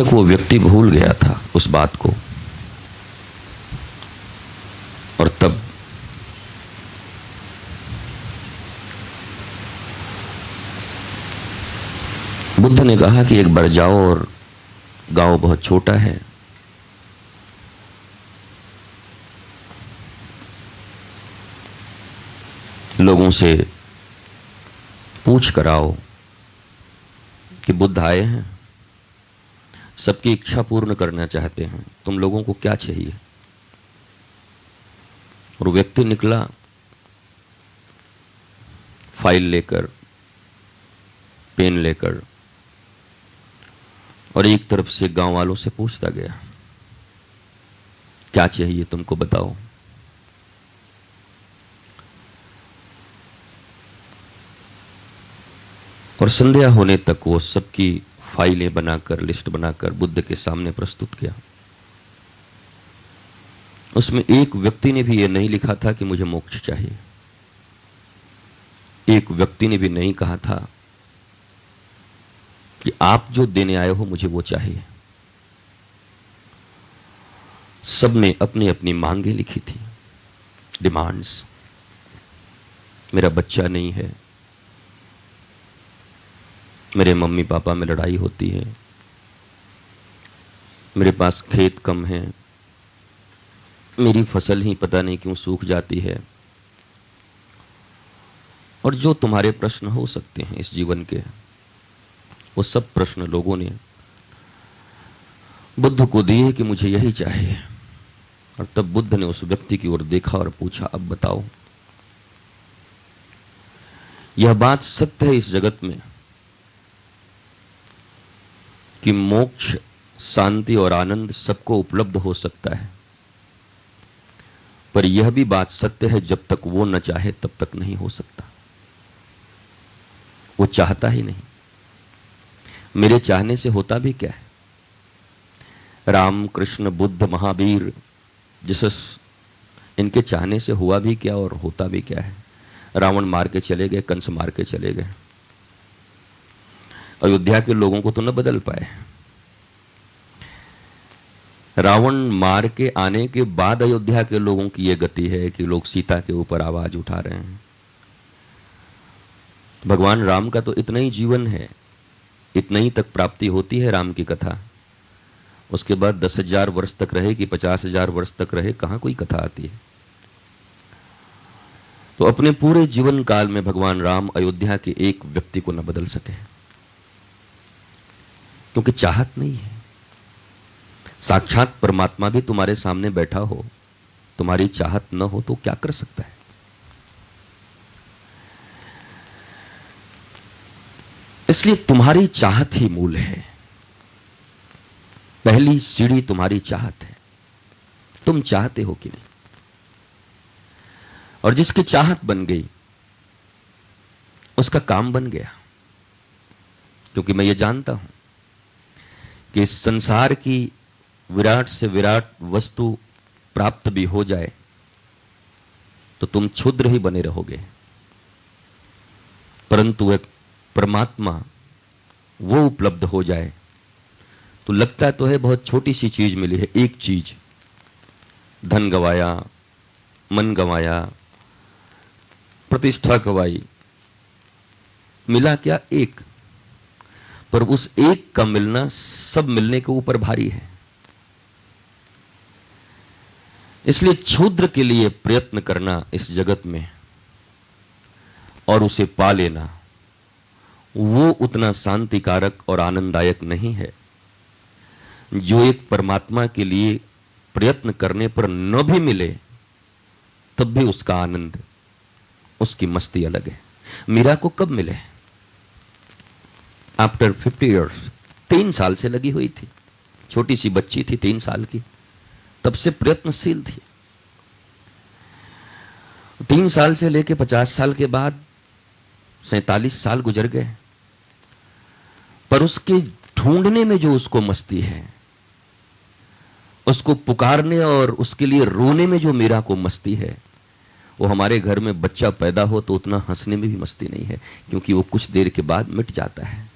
तक वो व्यक्ति भूल गया था उस बात को। और तब बुद्ध ने कहा कि एक बार जाओ, और गांव बहुत छोटा है, लोगों से पूछ कर आओ कि बुद्ध आए हैं, सबकी इच्छा पूर्ण करना चाहते हैं, तुम लोगों को क्या चाहिए। और व्यक्ति निकला फाइल लेकर, पेन लेकर, और एक तरफ से गांव वालों से पूछता गया, क्या चाहिए तुमको, बताओ। और संध्या होने तक वो सबकी फाइलें बनाकर, लिस्ट बनाकर बुद्ध के सामने प्रस्तुत किया। उसमें एक व्यक्ति ने भी ये नहीं लिखा था कि मुझे मोक्ष चाहिए। एक व्यक्ति ने भी नहीं कहा था कि आप जो देने आए हो मुझे वो चाहिए। सबने अपनी अपनी मांगे लिखी थी, डिमांड्स। मेरा बच्चा नहीं है, मेरे मम्मी पापा में लड़ाई होती है, मेरे पास खेत कम है, मेरी फसल ही पता नहीं क्यों सूख जाती है, और जो तुम्हारे प्रश्न हो सकते हैं इस जीवन के, वो सब प्रश्न लोगों ने बुद्ध को दिए कि मुझे यही चाहिए। और तब बुद्ध ने उस व्यक्ति की ओर देखा और पूछा, अब बताओ, यह बात सत्य है इस जगत में कि मोक्ष, शांति और आनंद सबको उपलब्ध हो सकता है, पर यह भी बात सत्य है जब तक वो न चाहे तब तक नहीं हो सकता। वो चाहता ही नहीं। मेरे चाहने से होता भी क्या है? राम, कृष्ण, बुद्ध, महावीर, जीसस, इनके चाहने से हुआ भी क्या और होता भी क्या है? रावण मार के चले गए, कंस मार के चले गए, अयोध्या के लोगों को तो न बदल पाए। रावण मार के आने के बाद अयोध्या के लोगों की यह गति है कि लोग सीता के ऊपर आवाज उठा रहे हैं। भगवान राम का तो इतना ही जीवन है, इतना ही तक प्राप्ति होती है राम की कथा। उसके बाद 10,000 वर्ष तक रहे कि 50,000 वर्ष तक रहे, कहां कोई कथा आती है। तो अपने पूरे जीवन काल में भगवान राम अयोध्या के एक व्यक्ति को न बदल सके, क्योंकि चाहत नहीं है। साक्षात परमात्मा भी तुम्हारे सामने बैठा हो, तुम्हारी चाहत न हो तो क्या कर सकता है? इसलिए तुम्हारी चाहत ही मूल है। पहली सीढ़ी तुम्हारी चाहत है। तुम चाहते हो कि नहीं? और जिसकी चाहत बन गई उसका काम बन गया। क्योंकि मैं ये जानता हूं कि इस संसार की विराट से विराट वस्तु प्राप्त भी हो जाए तो तुम क्षुद्र ही बने रहोगे, परंतु एक परमात्मा वो उपलब्ध हो जाए तो लगता तो है बहुत छोटी सी चीज मिली है। एक चीज, धन गवाया, मन गवाया, प्रतिष्ठा गवाई, मिला क्या? एक। पर उस एक का मिलना सब मिलने के ऊपर भारी है। इसलिए क्षुद्र के लिए प्रयत्न करना इस जगत में और उसे पा लेना, वो उतना शांतिकारक और आनंददायक नहीं है जो एक परमात्मा के लिए प्रयत्न करने पर न भी मिले तब भी उसका आनंद, उसकी मस्ती अलग है। मीरा को कब मिले? After 50 years. 3 साल से लगी हुई थी, छोटी सी बच्ची थी 3 साल की, तब से प्रयत्नशील थी। 3 साल से लेकर 50 साल के बाद 47 साल गुजर गए, पर उसके ढूंढने में जो उसको मस्ती है, उसको पुकारने और उसके लिए रोने में जो मीरा को मस्ती है, वो हमारे घर में बच्चा पैदा हो तो उतना हंसने में भी मस्ती नहीं है, क्योंकि वो कुछ देर के बाद मिट जाता है।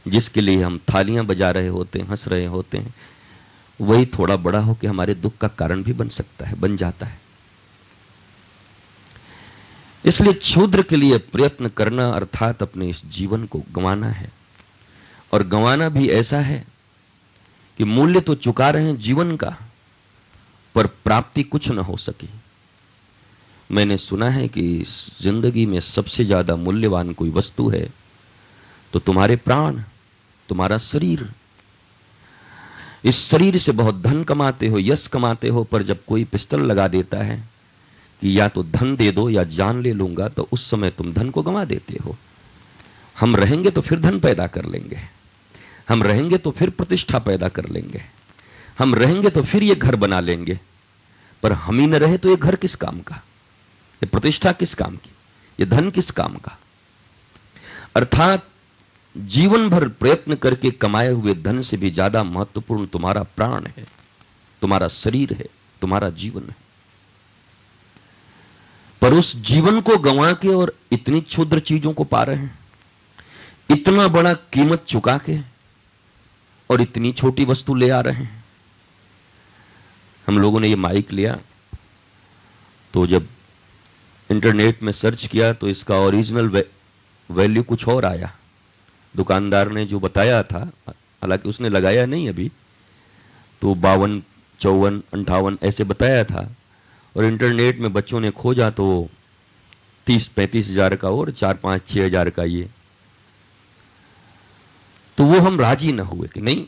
जिसके लिए हम थालियां बजा रहे होते हैं, हंस रहे होते हैं, वही थोड़ा बड़ा हो के हमारे दुख का कारण भी बन सकता है, बन जाता है। इसलिए क्षुद्र के लिए प्रयत्न करना अर्थात अपने इस जीवन को गंवाना है, और गंवाना भी ऐसा है कि मूल्य तो चुका रहे हैं जीवन का, पर प्राप्ति कुछ न हो सकी। मैंने सुना है कि इस जिंदगी में सबसे ज्यादा मूल्यवान कोई वस्तु है तो तुम्हारे प्राण, तुम्हारा शरीर। इस शरीर से बहुत धन कमाते हो, यश कमाते हो, पर जब कोई पिस्टल लगा देता है कि या तो धन दे दो या जान ले लूंगा, तो उस समय तुम धन को गंवा देते हो। हम रहेंगे तो फिर धन पैदा कर लेंगे, हम रहेंगे तो फिर प्रतिष्ठा पैदा कर लेंगे, हम रहेंगे तो फिर ये घर बना लेंगे, पर हम ही न रहे तो ये घर किस काम का, ये प्रतिष्ठा किस काम की, ये धन किस काम का। अर्थात जीवन भर प्रयत्न करके कमाए हुए धन से भी ज्यादा महत्वपूर्ण तुम्हारा प्राण है, तुम्हारा शरीर है, तुम्हारा जीवन है। पर उस जीवन को गंवा के और इतनी क्षुद्र चीजों को पा रहे हैं, इतना बड़ा कीमत चुका के और इतनी छोटी वस्तु ले आ रहे हैं। हम लोगों ने ये माइक लिया तो जब इंटरनेट में सर्च किया तो इसका ओरिजिनल वैल्यू कुछ और आया। दुकानदार ने जो बताया था, हालांकि उसने लगाया नहीं अभी, तो 52, 54, 58 ऐसे बताया था, और इंटरनेट में बच्चों ने खोजा तो 30-35 हजार का और 4-5-6 हजार का ये। तो वो हम राजी न हुए कि नहीं,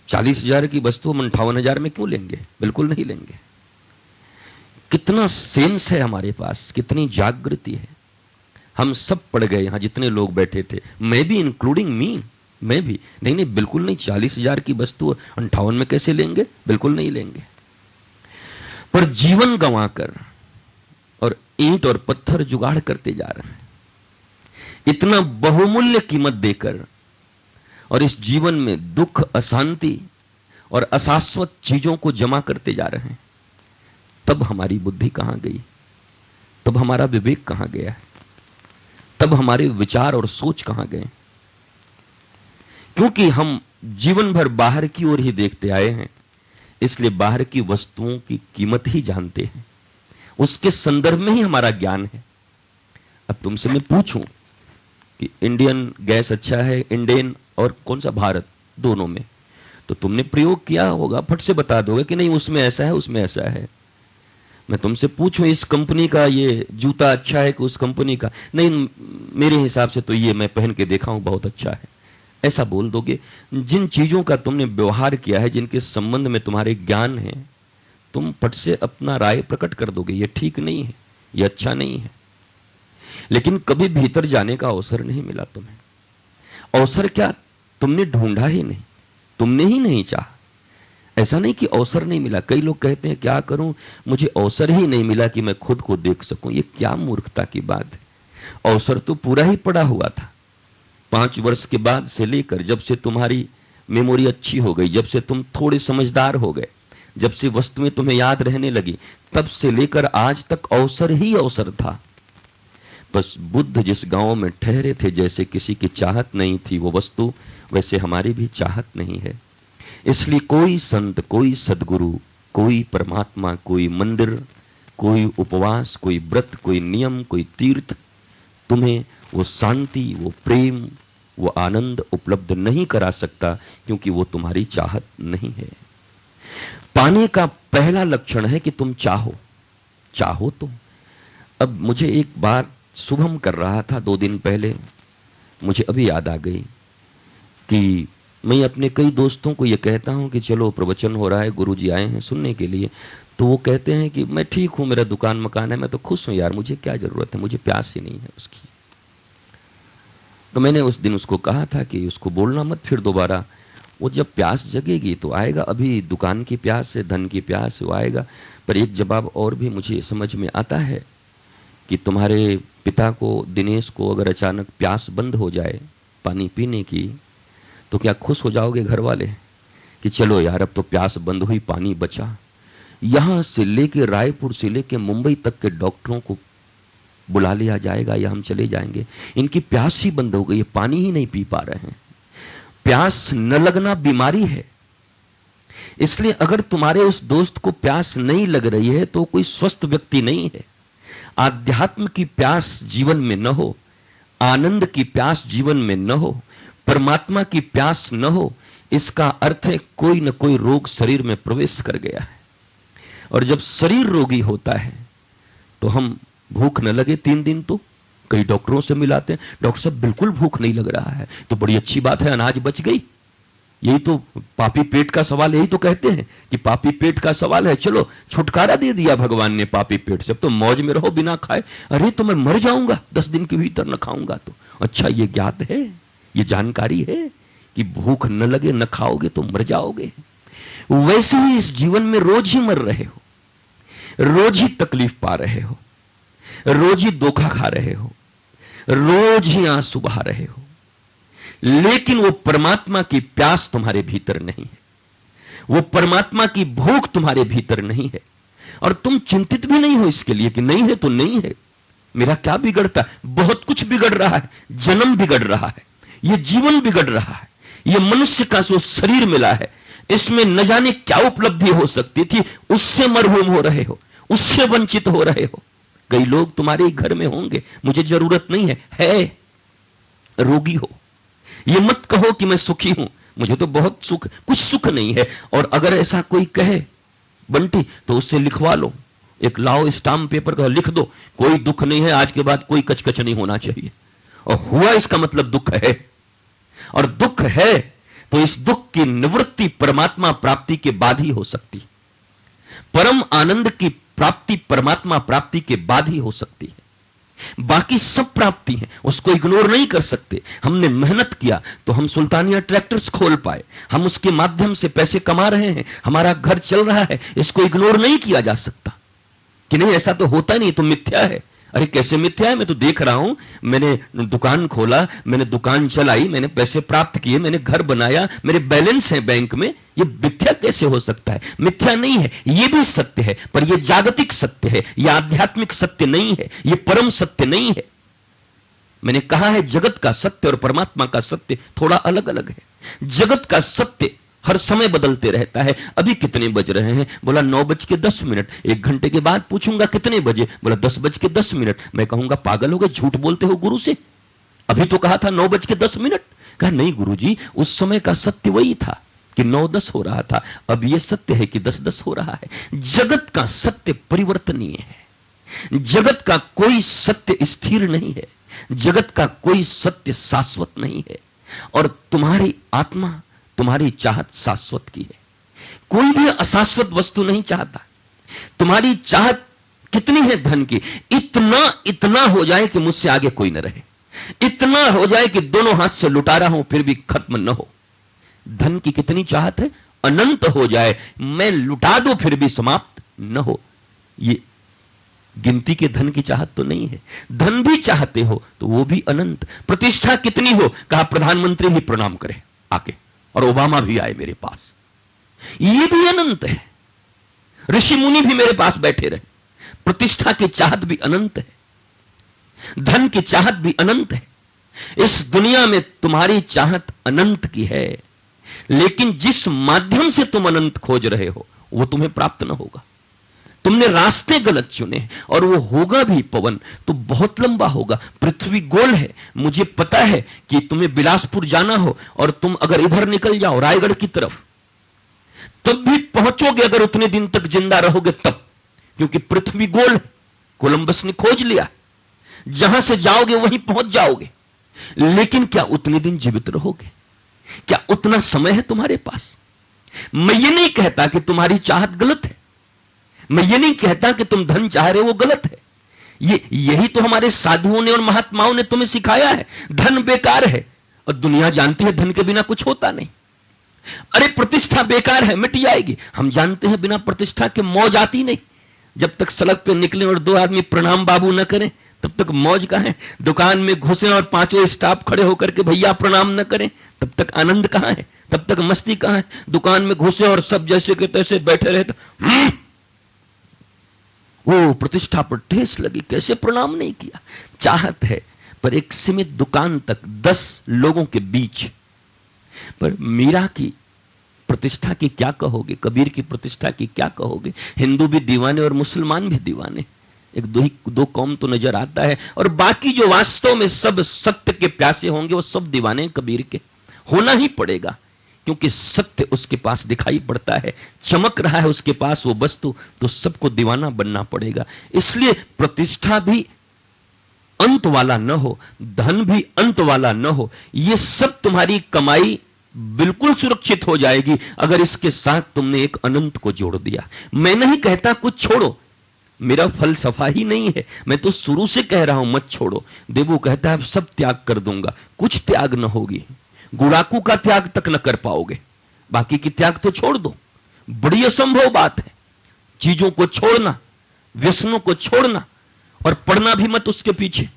40 हजार की वस्तु हम 58 हजार में क्यों लेंगे, बिल्कुल नहीं लेंगे। कितना सेंस है हमारे पास, कितनी जागृति है। हम सब पड़ गए यहां जितने लोग बैठे थे, मैं भी इंक्लूडिंग मी, मैं भी नहीं नहीं बिल्कुल नहीं, 40 हजार की वस्तु 58 में कैसे लेंगे, बिल्कुल नहीं लेंगे। पर जीवन गंवाकर और ईंट और पत्थर जुगाड़ करते जा रहे हैं, इतना बहुमूल्य कीमत देकर, और इस जीवन में दुख, अशांति और अशाश्वत चीजों को जमा करते जा रहे हैं। तब हमारी बुद्धि कहां गई, तब हमारा विवेक कहां गया, तब हमारे विचार और सोच कहां गए। क्योंकि हम जीवन भर बाहर की ओर ही देखते आए हैं, इसलिए बाहर की वस्तुओं की कीमत ही जानते हैं, उसके संदर्भ में ही हमारा ज्ञान है। अब तुमसे मैं पूछूं कि इंडियन गैस अच्छा है, इंडियन और कौन सा भारत, दोनों में, तो तुमने प्रयोग किया होगा, फट से बता दोगे कि नहीं उसमें ऐसा है, उसमें ऐसा है। मैं तुमसे पूछूं इस कंपनी का ये जूता अच्छा है कि उस कंपनी का, नहीं मेरे हिसाब से तो ये मैं पहन के देखा हूं बहुत अच्छा है, ऐसा बोल दोगे। जिन चीजों का तुमने व्यवहार किया है, जिनके संबंध में तुम्हारे ज्ञान है, तुम फट से अपना राय प्रकट कर दोगे, ये ठीक नहीं है, ये अच्छा नहीं है। लेकिन कभी भीतर जाने का अवसर नहीं मिला तुम्हें। अवसर क्या, तुमने ढूंढा ही नहीं, तुमने ही नहीं चाहा। ऐसा नहीं कि अवसर नहीं मिला। कई लोग कहते हैं क्या करूं, मुझे अवसर ही नहीं मिला कि मैं खुद को देख सकूं। ये क्या मूर्खता की बात है। अवसर तो पूरा ही पड़ा हुआ था। 5 वर्ष के बाद से लेकर, जब से तुम्हारी मेमोरी अच्छी हो गई, जब से तुम थोड़े समझदार हो गए, जब से वस्तुएं तुम्हें याद रहने लगी, तब से लेकर आज तक अवसर ही अवसर था। बस बुद्ध जिस गांव में ठहरे थे, जैसे किसी की चाहत नहीं थी वो वस्तु, वैसे हमारी भी चाहत नहीं है। इसलिए कोई संत, कोई सदगुरु, कोई परमात्मा, कोई मंदिर, कोई उपवास, कोई व्रत, कोई नियम, कोई तीर्थ तुम्हें वो शांति, वो प्रेम, वो आनंद उपलब्ध नहीं करा सकता, क्योंकि वो तुम्हारी चाहत नहीं है। पाने का पहला लक्षण है कि तुम चाहो तो। अब मुझे एक बार शुभम कर रहा था 2 दिन पहले, मुझे अभी याद आ गई कि मैं अपने कई दोस्तों को ये कहता हूं कि चलो प्रवचन हो रहा है, गुरुजी आए हैं सुनने के लिए, तो वो कहते हैं कि मैं ठीक हूं, मेरा दुकान मकान है, मैं तो खुश हूं यार, मुझे क्या जरूरत है, मुझे प्यास ही नहीं है उसकी। तो मैंने उस दिन उसको कहा था कि उसको बोलना मत फिर दोबारा, वो जब प्यास जगेगी तो आएगा, अभी दुकान की प्यास है, धन की प्यास है, वो आएगा। पर एक जवाब और भी मुझे समझ में आता है कि तुम्हारे पिता को, दिनेश को, अगर अचानक प्यास बंद हो जाए पानी पीने की, तो क्या खुश हो जाओगे घर वाले कि चलो यार अब तो प्यास बंद हुई, पानी बचा। यहां से लेके रायपुर से लेके मुंबई तक के डॉक्टरों को बुला लिया जाएगा या हम चले जाएंगे। इनकी प्यास ही बंद हो गई है, पानी ही नहीं पी पा रहे हैं। प्यास न लगना बीमारी है। इसलिए अगर तुम्हारे उस दोस्त को प्यास नहीं लग रही है तो कोई स्वस्थ व्यक्ति नहीं है। आध्यात्म की प्यास जीवन में न हो, आनंद की प्यास जीवन में न हो, परमात्मा की प्यास न हो, इसका अर्थ है कोई न कोई रोग शरीर में प्रवेश कर गया है। और जब शरीर रोगी होता है तो हम भूख न लगे 3 दिन तो कई डॉक्टरों से मिलाते हैं, डॉक्टर साहब बिल्कुल भूख नहीं लग रहा है, तो बड़ी अच्छी बात है, अनाज बच गई। यही तो पापी पेट का सवाल, यही तो कहते हैं कि पापी पेट का सवाल है, चलो छुटकारा दे दिया भगवान ने पापी पेट से, अब तो मौज में रहो बिना खाए। अरे तो मैं मर जाऊंगा 10 दिन के भीतर न खाऊंगा तो। अच्छा, ये ज्ञात है, ये जानकारी है कि भूख न लगे न खाओगे तो मर जाओगे। वैसे ही इस जीवन में रोज ही मर रहे हो, रोज ही तकलीफ पा रहे हो, रोज ही धोखा खा रहे हो, रोज ही आंसू बहा रहे हो, लेकिन वो परमात्मा की प्यास तुम्हारे भीतर नहीं है, वो परमात्मा की भूख तुम्हारे भीतर नहीं है। और तुम चिंतित भी नहीं हो इसके लिए कि नहीं है तो नहीं है, मेरा क्या बिगड़ता। बहुत कुछ बिगड़ रहा है, जन्म बिगड़ रहा है, ये जीवन बिगड़ रहा है, ये मनुष्य का जो शरीर मिला है इसमें न जाने क्या उपलब्धि हो सकती थी, उससे मरहूम हो रहे हो, उससे वंचित हो रहे हो। कई लोग तुम्हारे घर में होंगे, मुझे जरूरत नहीं है, रोगी हो। ये मत कहो कि मैं सुखी हूं, मुझे तो बहुत सुख, कुछ सुख नहीं है। और अगर ऐसा कोई कहे बंटी तो उससे लिखवा लो, एक लाओ स्टाम्प पेपर का, लिख दो कोई दुख नहीं है, आज के बाद कोई कचकच नहीं होना चाहिए। और हुआ इसका मतलब दुख है, और दुख है तो इस दुख की निवृत्ति परमात्मा प्राप्ति के बाद ही हो सकती है। परम आनंद की प्राप्ति परमात्मा प्राप्ति के बाद ही हो सकती है। बाकी सब प्राप्ति है, उसको इग्नोर नहीं कर सकते। हमने मेहनत किया तो हम सुल्तानिया ट्रैक्टर्स खोल पाए, हम उसके माध्यम से पैसे कमा रहे हैं, हमारा घर चल रहा है, इसको इग्नोर नहीं किया जा सकता कि नहीं ऐसा तो होता नहीं, तो मिथ्या है। अरे कैसे मिथ्या है, मैं तो देख रहा हूं, मैंने दुकान खोला, मैंने दुकान चलाई, मैंने पैसे प्राप्त किए, मैंने घर बनाया, मेरे बैलेंस है बैंक में, ये मिथ्या कैसे हो सकता है? मिथ्या नहीं है, ये भी सत्य है, पर ये जागतिक सत्य है, ये आध्यात्मिक सत्य नहीं है, ये परम सत्य नहीं है। मैंने कहा है जगत का सत्य और परमात्मा का सत्य थोड़ा अलग अलग है। जगत का सत्य हर समय बदलते रहता है। अभी कितने बज रहे हैं? बोला 9:10। 1 घंटे के बाद पूछूंगा कितने बजे? बोला 10:10। मैं कहूंगा पागल हो गए, झूठ बोलते हो गुरु से, अभी तो कहा था 9:10। कहा नहीं गुरुजी, उस समय का सत्य वही था कि 9:10 हो रहा था, अब यह सत्य है कि 10:10 हो रहा है। जगत का सत्य परिवर्तनीय है, जगत का कोई सत्य स्थिर नहीं है, जगत का कोई सत्य शाश्वत नहीं है। और तुम्हारी आत्मा, तुम्हारी चाहत शाश्वत की है, कोई भी अशाश्वत वस्तु नहीं चाहता। तुम्हारी चाहत कितनी है धन की? इतना हो जाए कि मुझसे आगे कोई न रहे, इतना हो जाए कि दोनों हाथ से लुटा रहा हूं फिर भी खत्म न हो। धन की कितनी चाहत है? अनंत हो जाए, मैं लुटा दूं फिर भी समाप्त न हो। ये गिनती के धन की चाहत तो नहीं है। धन भी चाहते हो तो वो भी अनंत। प्रतिष्ठा कितनी हो? कहा प्रधानमंत्री भी प्रणाम करे आके, और ओबामा भी आए मेरे पास, ये भी अनंत है। ऋषि मुनि भी मेरे पास बैठे रहे। प्रतिष्ठा की चाहत भी अनंत है, धन की चाहत भी अनंत है। इस दुनिया में तुम्हारी चाहत अनंत की है, लेकिन जिस माध्यम से तुम अनंत खोज रहे हो वो तुम्हें प्राप्त न होगा। तुमने रास्ते गलत चुने, और वो होगा भी पवन तो बहुत लंबा होगा। पृथ्वी गोल है, मुझे पता है कि तुम्हें बिलासपुर जाना हो और तुम अगर इधर निकल जाओ रायगढ़ की तरफ, तब भी पहुंचोगे अगर उतने दिन तक जिंदा रहोगे तब, क्योंकि पृथ्वी गोल है। कोलंबस ने खोज लिया, जहां से जाओगे वहीं पहुंच जाओगे। लेकिन क्या उतने दिन जीवित रहोगे? क्या उतना समय है तुम्हारे पास? मैं ये नहीं कहता कि तुम्हारी चाहत गलत है, मैं ये नहीं कहता कि तुम धन चाह रहे हो वो गलत है। यही तो हमारे साधुओं ने और महात्माओं ने तुम्हें सिखाया है, धन बेकार है। और दुनिया जानती है धन के बिना कुछ होता नहीं। अरे प्रतिष्ठा बेकार है, मिट जाएगी। हम जानते हैं बिना प्रतिष्ठा के मौज आती नहीं। जब तक सड़क पे निकले और 2 आदमी प्रणाम बाबू न करें तब तक मौज कहां है? दुकान में घुसे और 5 स्टाफ खड़े होकर के भैया प्रणाम न करें तब तक आनंद कहां है? तब तक मस्ती कहां है? दुकान में घुसे और सब जैसे के तैसे बैठे रहे तो वो प्रतिष्ठा पर ठेस लगी, कैसे प्रणाम नहीं किया। चाहत है पर एक सीमित दुकान तक, 10 लोगों के बीच। पर मीरा की प्रतिष्ठा की क्या कहोगे, कबीर की प्रतिष्ठा की क्या कहोगे। हिंदू भी दीवाने और मुसलमान भी दीवाने, एक दो कौम तो नजर आता है। और बाकी जो वास्तव में सब सत्य के प्यासे होंगे वो सब दीवाने कबीर के। होना ही पड़ेगा, क्योंकि सत्य उसके पास दिखाई पड़ता है, चमक रहा है उसके पास वो वस्तु, तो सबको दीवाना बनना पड़ेगा। इसलिए प्रतिष्ठा भी अंत वाला न हो, धन भी अंत वाला न हो। ये सब तुम्हारी कमाई बिल्कुल सुरक्षित हो जाएगी अगर इसके साथ तुमने एक अनंत को जोड़ दिया। मैं नहीं कहता कुछ छोड़ो, मेरा फलसफा ही नहीं है, मैं तो शुरू से कह रहा हूं मत छोड़ो। देवू कहता है सब त्याग कर दूंगा, कुछ त्याग न होगी, गुड़ाकू का त्याग तक न कर पाओगे, बाकी की त्याग तो छोड़ दो। बड़ी असंभव बात है चीजों को छोड़ना, व्यसनों को छोड़ना, और पढ़ना भी मत उसके पीछे।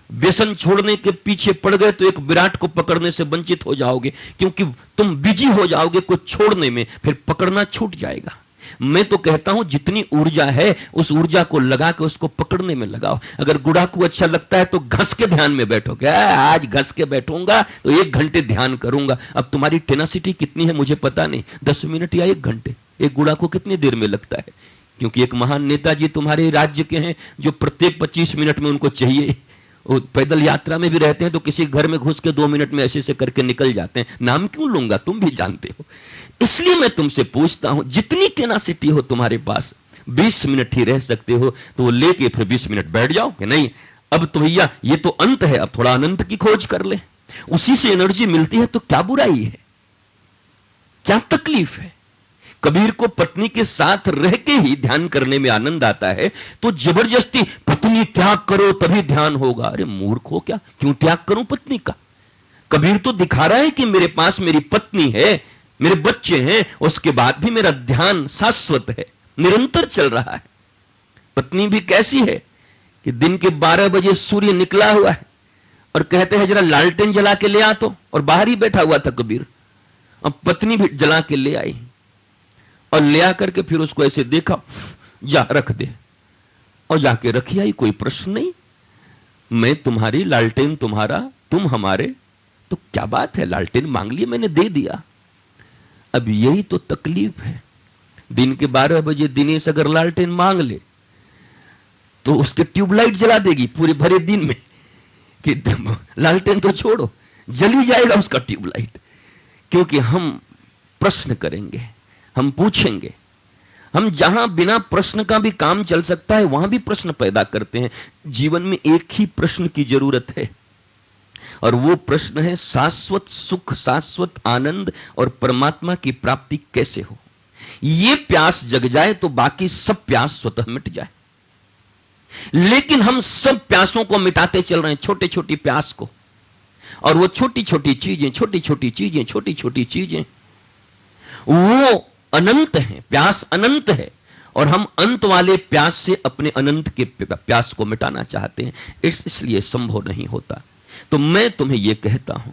व्यसन छोड़ने के पीछे पड़ गए तो एक विराट को पकड़ने से वंचित हो जाओगे, क्योंकि तुम बिजी हो जाओगे कुछ छोड़ने में, फिर पकड़ना छूट जाएगा। मैं तो कहता हूं जितनी ऊर्जा है उस ऊर्जा को लगा के उसको पकड़ने में लगाओ। अगर गुड़ाकू अच्छा लगता है तो घस के ध्यान में बैठो, क्या आज घस के बैठूंगा तो 1 घंटे ध्यान करूंगा। अब तुम्हारी टेनासिटी कितनी है मुझे पता नहीं, 10 मिनट या 1 घंटे। एक गुड़ाकू कितनी देर में लगता है, क्योंकि एक महान नेताजी तुम्हारे राज्य के हैं जो प्रत्येक 25 मिनट में उनको चाहिए। वो पैदल यात्रा में भी रहते हैं तो किसी घर में घुस के 2 मिनट में ऐसे से करके निकल जाते हैं। नाम क्यों लूंगा, तुम भी जानते हो। इसलिए मैं तुमसे पूछता हूं, जितनी टेनासिटी हो तुम्हारे पास, 20 मिनट ही रह सकते हो तो वो लेके फिर 20 मिनट बैठ जाओ कि नहीं अब तो भैया ये तो अंत है, अब थोड़ा अनंत की खोज कर ले। उसी से एनर्जी मिलती है तो क्या बुराई है, क्या तकलीफ है। कबीर को पत्नी के साथ रह के ही ध्यान करने में आनंद आता है, तो जबरदस्ती पत्नी त्याग करो तभी ध्यान होगा। अरे मूर्ख हो क्या, क्यों त्याग करूं पत्नी का। कबीर तो दिखा रहा है कि मेरे पास मेरी पत्नी है, मेरे बच्चे हैं, उसके बाद भी मेरा ध्यान शाश्वत है, निरंतर चल रहा है। पत्नी भी कैसी है कि दिन के 12 बजे सूर्य निकला हुआ है और कहते हैं जरा लालटेन जला के ले आ, तो और बाहर ही बैठा हुआ था कबीर। अब पत्नी भी जला के ले आई और ले आकर के फिर उसको ऐसे देखा, जा रख दे, और जाके रखी आई, कोई प्रश्न नहीं। मैं तुम्हारी, लालटेन तुम्हारा, तुम हमारे, तो क्या बात है, लालटेन मांग लिए मैंने दे दिया। अब यही तो तकलीफ है। दिन के 12 बजे दिनेश अगर लालटेन मांग ले तो उसके ट्यूबलाइट जला देगी पूरे भरे दिन में, कि लालटेन तो छोड़ो, जल ही जाएगा उसका ट्यूबलाइट। क्योंकि हम प्रश्न करेंगे, हम पूछेंगे। हम जहां बिना प्रश्न का भी काम चल सकता है वहां भी प्रश्न पैदा करते हैं। जीवन में एक ही प्रश्न की जरूरत है, और वो प्रश्न है शाश्वत सुख, शाश्वत आनंद और परमात्मा की प्राप्ति कैसे हो। ये प्यास जग जाए तो बाकी सब प्यास स्वतः मिट जाए। लेकिन हम सब प्यासों को मिटाते चल रहे हैं, छोटे छोटी प्यास को, और वो छोटी छोटी चीजें, छोटी छोटी चीजें, छोटी छोटी चीजें वो अनंत है, प्यास अनंत है, और हम अंत वाले प्यास से अपने अनंत के प्यास को मिटाना चाहते हैं। इसलिए संभव नहीं होता। तो मैं तुम्हें यह कहता हूं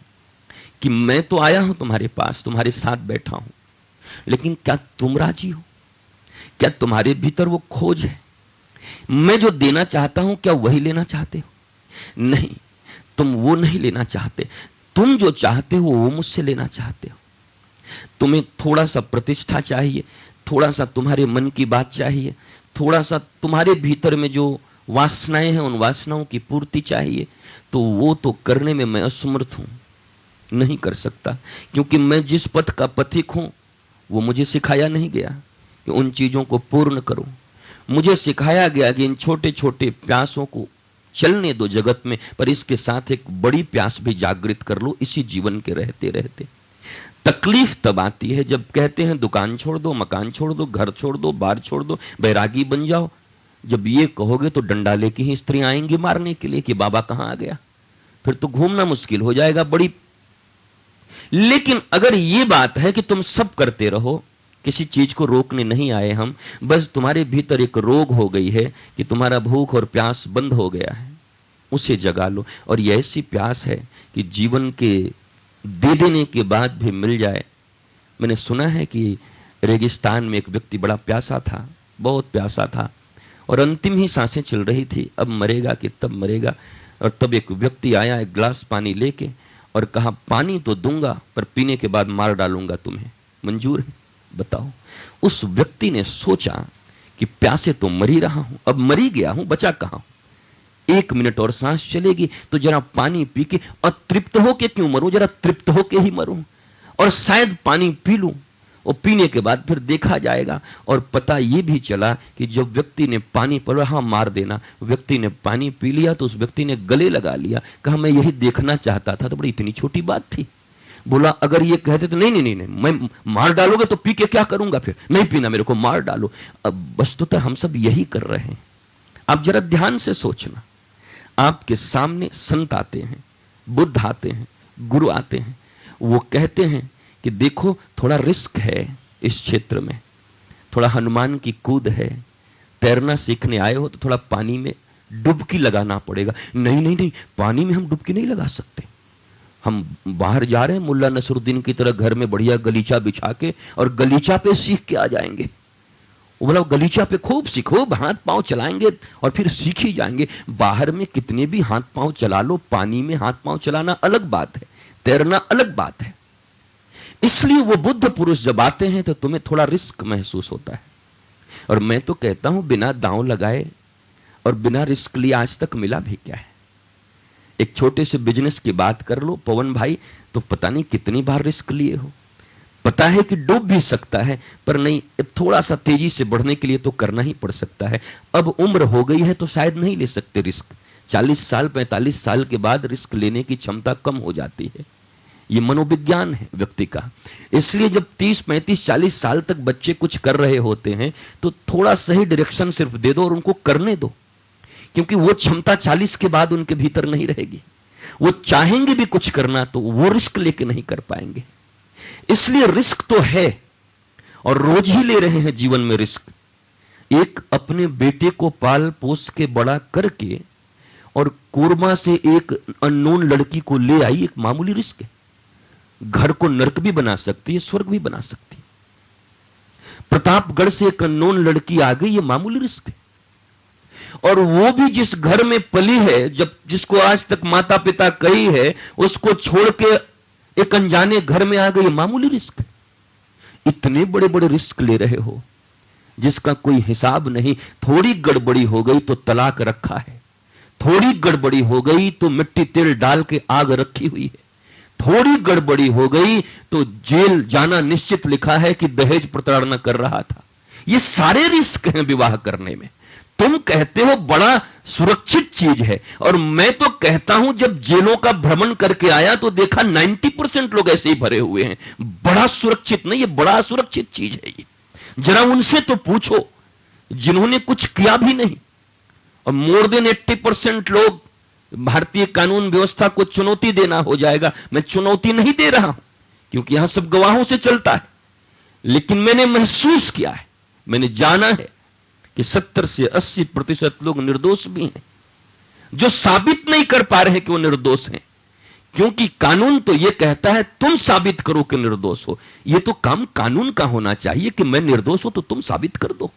कि मैं तो आया हूं तुम्हारे पास, तुम्हारे साथ बैठा हूं, लेकिन क्या तुम राजी हो? क्या तुम्हारे भीतर वो खोज है? मैं जो देना चाहता हूं क्या वही लेना चाहते हो? नहीं, तुम वो नहीं लेना चाहते। तुम जो चाहते हो वो मुझसे लेना चाहते हो। तुम्हें थोड़ा सा प्रतिष्ठा चाहिए, थोड़ा सा तुम्हारे मन की बात चाहिए, थोड़ा सा तुम्हारे भीतर में जो वासनाएं हैं उन वासनाओं की पूर्ति चाहिए। तो वो तो करने में मैं असमर्थ हूं, नहीं कर सकता, क्योंकि मैं जिस पथ का पथिक हूं वो मुझे सिखाया नहीं गया कि उन चीजों को पूर्ण करो। मुझे सिखाया गया कि इन छोटे छोटे प्यासों को चलने दो जगत में, पर इसके साथ एक बड़ी प्यास भी जागृत कर लो इसी जीवन के रहते रहते। तकलीफ तब आती है जब कहते हैं दुकान छोड़ दो, मकान छोड़ दो, घर छोड़ दो, बार छोड़ दो, बैरागी बन जाओ। जब ये कहोगे तो डंडा लेके ही स्त्रियां आएंगी मारने के लिए कि बाबा कहां आ गया, फिर तो घूमना मुश्किल हो जाएगा बड़ी। लेकिन अगर ये बात है कि तुम सब करते रहो, किसी चीज को रोकने नहीं आए हम, बस तुम्हारे भीतर एक रोग हो गई है कि तुम्हारा भूख और प्यास बंद हो गया है, उसे जगा लो। और ये ऐसी प्यास है कि जीवन के दे देने के बाद भी मिल जाए। मैंने सुना है कि रेगिस्तान में एक व्यक्ति बड़ा प्यासा था, बहुत प्यासा था। और अंतिम ही सांसें चल रही थी, अब मरेगा कि तब मरेगा। और तब एक व्यक्ति आया, एक गिलास पानी लेके, और कहा पानी तो दूंगा पर पीने के बाद मार डालूंगा तुम्हें, मंजूर है? बताओ। उस व्यक्ति ने सोचा कि प्यासे तो मर ही रहा हूं, अब मर ही गया हूं, बचा कहां? 1 मिनट और सांस चलेगी तो जरा पानी पी के, अतृप्त होके क्यों मरूं, जरा तृप्त होके ही मरूं, और शायद पानी पी लूं, और पीने के बाद फिर देखा जाएगा। और पता ये भी चला कि जब व्यक्ति ने पानी पी, हाँ मार देना, व्यक्ति ने पानी पी लिया तो उस व्यक्ति ने गले लगा लिया, कहा मैं यही देखना चाहता था। तो बड़ी इतनी छोटी बात थी। बोला अगर ये कहते तो नहीं नहीं नहीं, मैं मार डालोगे तो पी के क्या करूंगा, फिर नहीं पीना, मेरे को मार डालो। अब वस्तुतः हम सब यही कर रहे हैं। आप जरा ध्यान से सोचना, आपके सामने संत आते हैं, बुद्ध आते हैं, गुरु आते हैं, वो कहते हैं कि देखो थोड़ा रिस्क है इस क्षेत्र में, थोड़ा हनुमान की कूद है, तैरना सीखने आए हो तो थोड़ा पानी में डुबकी लगाना पड़ेगा। नहीं नहीं नहीं, पानी में हम डुबकी नहीं लगा सकते, हम बाहर जा रहे हैं मुल्ला नसरुद्दीन की तरह घर में बढ़िया गलीचा बिछा के और गलीचा पे सीख के आ जाएंगे। वो बोला गलीचा पे खूब सीखो, हाथ पांव चलाएंगे और फिर सीख ही जाएंगे। बाहर में कितने भी हाथ पांव चला लो, पानी में हाथ पांव चलाना अलग बात है, तैरना अलग बात है। इसलिए वो बुद्ध पुरुष जब आते हैं तो तुम्हें थोड़ा रिस्क महसूस होता है। और मैं तो कहता हूं बिना दांव लगाए और बिना रिस्क लिए आज तक मिला भी क्या है। एक छोटे से बिजनेस की बात कर लो पवन भाई, तो पता नहीं कितनी बार रिस्क लिए हो, पता है कि डूब भी सकता है, पर नहीं, थोड़ा सा तेजी से बढ़ने के लिए तो करना ही पड़ सकता है। अब उम्र हो गई है तो शायद नहीं ले सकते रिस्क, 40 साल 45 साल के बाद रिस्क लेने की क्षमता कम हो जाती है। ये मनोविज्ञान है व्यक्ति का। इसलिए जब 30 35 40 साल तक बच्चे कुछ कर रहे होते हैं तो थोड़ा सही डायरेक्शन सिर्फ दे दो और उनको करने दो, क्योंकि वो क्षमता 40 के बाद उनके भीतर नहीं रहेगी। वो चाहेंगे भी कुछ करना तो वो रिस्क लेके नहीं कर पाएंगे। इसलिए रिस्क तो है और रोज ही ले रहे हैं जीवन में रिस्क। एक अपने बेटे को पाल पोस के बड़ा करके और कोरमा से एक अननोन लड़की को ले आई, एक मामूली रिस्क है। घर को नरक भी बना सकती है, स्वर्ग भी बना सकती है। प्रतापगढ़ से एक अननोन लड़की आ गई, ये मामूली रिस्क है। और वो भी जिस घर में पली है, जब जिसको आज तक माता पिता कही है, उसको छोड़ के एक अनजाने घर में आ गई, मामूली रिस्क। इतने बड़े बड़े रिस्क ले रहे हो जिसका कोई हिसाब नहीं। थोड़ी गड़बड़ी हो गई तो तलाक रखा है, थोड़ी गड़बड़ी हो गई तो मिट्टी तेल डाल के आग रखी हुई है, थोड़ी गड़बड़ी हो गई तो जेल जाना निश्चित लिखा है कि दहेज प्रताड़ना कर रहा था। ये सारे रिस्क हैं विवाह करने में। तुम कहते हो बड़ा सुरक्षित चीज है, और मैं तो कहता हूं जब जेलों का भ्रमण करके आया तो देखा 90% लोग ऐसे ही भरे हुए हैं। बड़ा सुरक्षित नहीं, ये बड़ा असुरक्षित चीज है। ये जरा उनसे तो पूछो जिन्होंने कुछ किया भी नहीं। और मोर देन 80% लोग भारतीय कानून व्यवस्था को चुनौती देना हो जाएगा। मैं चुनौती नहीं दे रहा हूं क्योंकि यहां सब गवाहों से चलता है, लेकिन मैंने महसूस किया है, मैंने जाना है कि 70 से 80% लोग निर्दोष भी हैं, जो साबित नहीं कर पा रहे हैं कि वो निर्दोष हैं, क्योंकि कानून तो ये कहता है तुम साबित करो कि निर्दोष हो। ये तो काम कानून का होना चाहिए कि मैं निर्दोष हूं तो तुम साबित कर दो।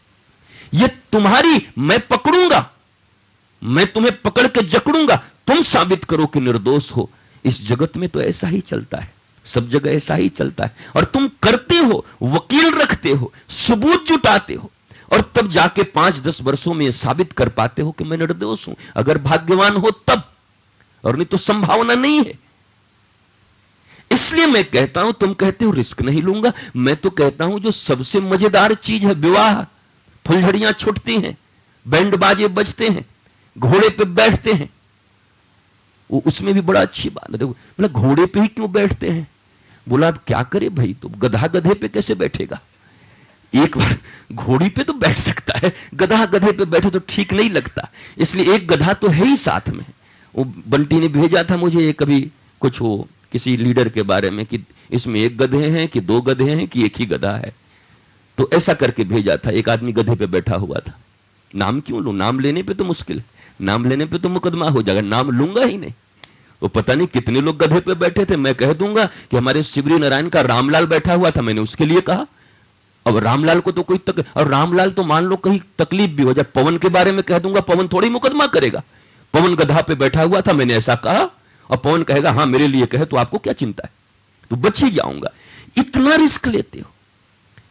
ये तुम्हारी, मैं पकड़ूंगा, मैं तुम्हें पकड़ के जकड़ूंगा, तुम साबित करो कि निर्दोष हो। इस जगत में तो ऐसा ही चलता है, सब जगह ऐसा ही चलता है। और तुम करते हो, वकील रखते हो, सबूत जुटाते हो, और तब जाके 5-10 वर्षों में साबित कर पाते हो कि मैं निर्दोष हूं। अगर भाग्यवान हो तब, और नहीं तो संभावना नहीं है। इसलिए मैं कहता हूं, तुम कहते हो रिस्क नहीं लूंगा, मैं तो कहता हूं जो सबसे मजेदार चीज है विवाह, फुलझड़ियां छुटती हैं, बैंड बाजे बजते हैं, घोड़े पे बैठते हैं, वो उसमें भी बड़ा अच्छी बात है। बोला घोड़े पे ही क्यों बैठते हैं? बोला अब क्या करे भाई, तो गधा गधे पे कैसे बैठेगा? एक बार घोड़ी पे तो बैठ सकता है, गधा गधे पे बैठे तो ठीक नहीं लगता। इसलिए एक गधा तो है ही साथ में। वो बंटी ने भेजा था मुझे ये कभी कुछ वो किसी लीडर के बारे में कि इसमें एक गधे हैं कि 2 गधे हैं कि एक ही गधा है, तो ऐसा करके भेजा था। एक आदमी गधे पे बैठा हुआ था। नाम क्यों लूं, नाम लेने पे तो मुश्किल है, नाम लेने पे तो मुकदमा हो जाएगा, नाम लूंगा ही नहीं। वो पता नहीं कितने लोग गधे पे बैठे थे। मैं कह दूंगा कि हमारे शिवरी नारायण का रामलाल बैठा हुआ था, मैंने उसके लिए कहा, अब रामलाल को तो कोई और रामलाल तो मान लो कहीं तकलीफ भी हो जाए, पवन के बारे में कह दूंगा, पवन थोड़ी मुकदमा करेगा। पवन गधा पे बैठा हुआ था, मैंने ऐसा कहा, और पवन कहेगा हाँ मेरे लिए कहे, तो आपको क्या चिंता है, तो बच ही जाऊंगा। इतना रिस्क लेते हो,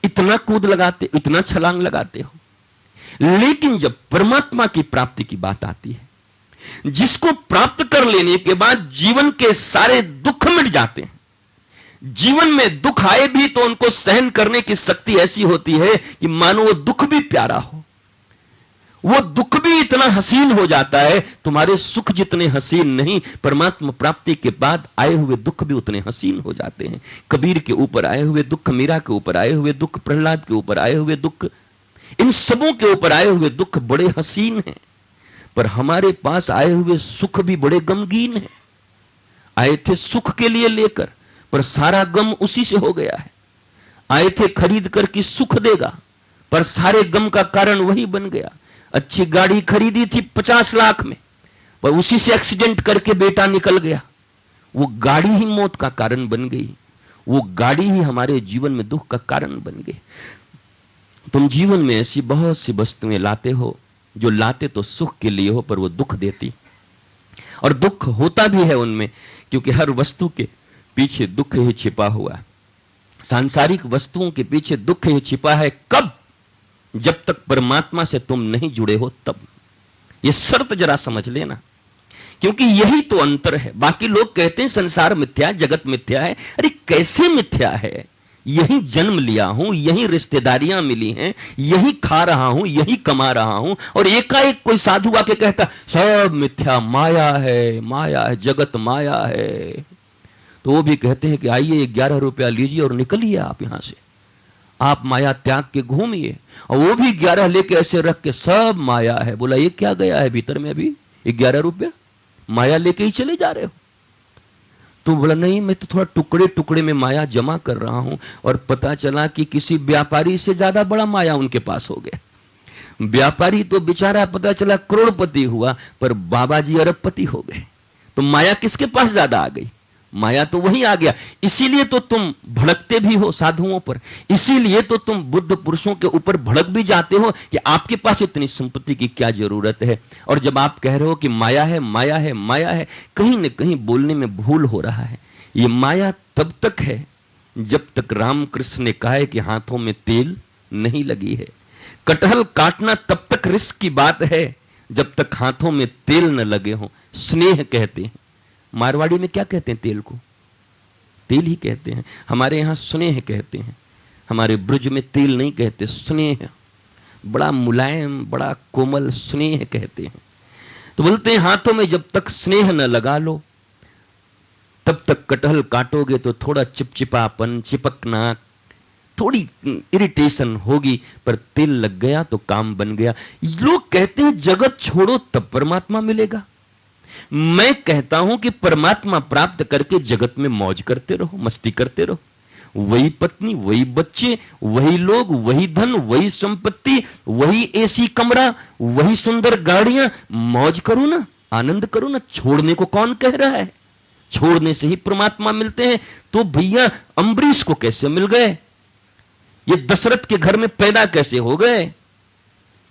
इतना कूद लगाते हो, इतना छलांग लगाते हो। लेकिन जब परमात्मा की प्राप्ति की बात आती है, जिसको प्राप्त कर लेने के बाद जीवन के सारे दुख मिट जाते हैं। जीवन में दुख आए भी तो उनको सहन करने की शक्ति ऐसी होती है कि मानो वो दुख भी प्यारा हो, वो दुख भी इतना हसीन हो जाता है, तुम्हारे सुख जितने हसीन नहीं, परमात्मा प्राप्ति के बाद आए हुए दुख भी उतने हसीन हो जाते हैं। कबीर के ऊपर आए हुए दुख, मीरा के ऊपर आए हुए दुख, प्रहलाद के ऊपर आए हुए दुख, इन सबों के ऊपर आए हुए दुख बड़े हसीन हैं। पर हमारे पास आए हुए सुख भी बड़े गमगीन हैं। आए थे सुख के लिए लेकर, पर सारा गम उसी से हो गया है। आए थे खरीद कर कि सुख देगा, पर सारे गम का कारण वही बन गया। अच्छी गाड़ी खरीदी थी 50 लाख में, पर उसी से एक्सीडेंट करके बेटा निकल गया। वो गाड़ी ही मौत का कारण बन गई, वो गाड़ी ही हमारे जीवन में दुख का कारण बन गई। तुम जीवन में ऐसी बहुत सी वस्तुएं लाते हो जो लाते तो सुख के लिए हो, पर वो दुख देती, और दुख होता भी है उनमें, क्योंकि हर वस्तु के पीछे दुख ही छिपा हुआ है। सांसारिक वस्तुओं के पीछे दुख ही छिपा है। कब? जब तक परमात्मा से तुम नहीं जुड़े हो तब। ये शर्त जरा समझ लेना, क्योंकि यही तो अंतर है। बाकी लोग कहते हैं संसार मिथ्या, जगत मिथ्या है। अरे कैसे मिथ्या है? यही जन्म लिया हूं, यही रिश्तेदारियां मिली हैं, यही खा रहा हूं, यही कमा रहा हूं, और एकाएक कोई साधु आके कहता सब मिथ्या, माया है, माया है, जगत माया है। तो वो भी कहते हैं कि आइए 11 रुपया लीजिए और निकलिए आप यहां से, आप माया त्याग के घूमिए। और वो भी 11 लेके ऐसे रख के सब माया है। बोला ये क्या गया है भीतर में अभी 11 रुपया, माया लेके ही चले जा रहे हो? तो बोला नहीं, मैं तो थोड़ा टुकड़े टुकड़े में माया जमा कर रहा हूं, और पता चला कि किसी व्यापारी से ज्यादा बड़ा माया उनके पास हो गया। व्यापारी तो बेचारा पता चला करोड़पति हुआ, पर बाबा जी अरबपति हो गए। तो माया किसके पास ज्यादा आ गई? माया तो वही आ गया। इसीलिए तो तुम भड़कते भी हो साधुओं पर, इसीलिए तो तुम बुद्ध पुरुषों के ऊपर भड़क भी जाते हो कि आपके पास इतनी संपत्ति की क्या जरूरत है। और जब आप कह रहे हो कि माया है, माया है, माया है, कहीं न कहीं बोलने में भूल हो रहा है। ये माया तब तक है जब तक रामकृष्ण ने कहा है कि हाथों में तेल नहीं लगी है। कटहल काटना तब तक रिस्क की बात है जब तक हाथों में तेल न लगे हो। स्नेह कहते हैं, मारवाड़ी में क्या कहते हैं? तेल को तेल ही कहते हैं। हमारे यहां स्नेह कहते हैं, हमारे ब्रज में तेल नहीं कहते, स्नेह। बड़ा मुलायम, बड़ा कोमल स्नेह कहते हैं। तो बोलते हैं हाथों में जब तक स्नेह न लगा लो तब तक कटहल काटोगे तो थोड़ा चिपचिपापन, चिपकना, थोड़ी इरिटेशन होगी, पर तेल लग गया तो काम बन गया। लोग कहते हैं जगत छोड़ो तब परमात्मा मिलेगा। मैं कहता हूं कि परमात्मा प्राप्त करके जगत में मौज करते रहो, मस्ती करते रहो। वही पत्नी, वही बच्चे, वही लोग, वही धन, वही संपत्ति, वही एसी कमरा, वही सुंदर गाड़ियां, मौज करो ना, आनंद करो ना। छोड़ने को कौन कह रहा है? छोड़ने से ही परमात्मा मिलते हैं। तो भैया अम्बरीश को कैसे मिल गए? ये दशरथ के घर में पैदा कैसे हो गए?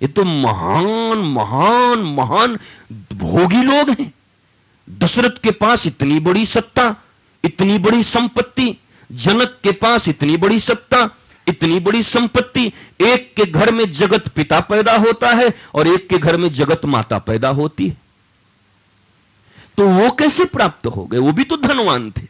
ये तो महान महान महान भोगी लोग हैं। दशरथ के पास इतनी बड़ी सत्ता, इतनी बड़ी संपत्ति, जनक के पास इतनी बड़ी सत्ता, इतनी बड़ी संपत्ति। एक के घर में जगत पिता पैदा होता है और एक के घर में जगत माता पैदा होती है। तो वो कैसे प्राप्त हो गए? वो भी तो धनवान थे।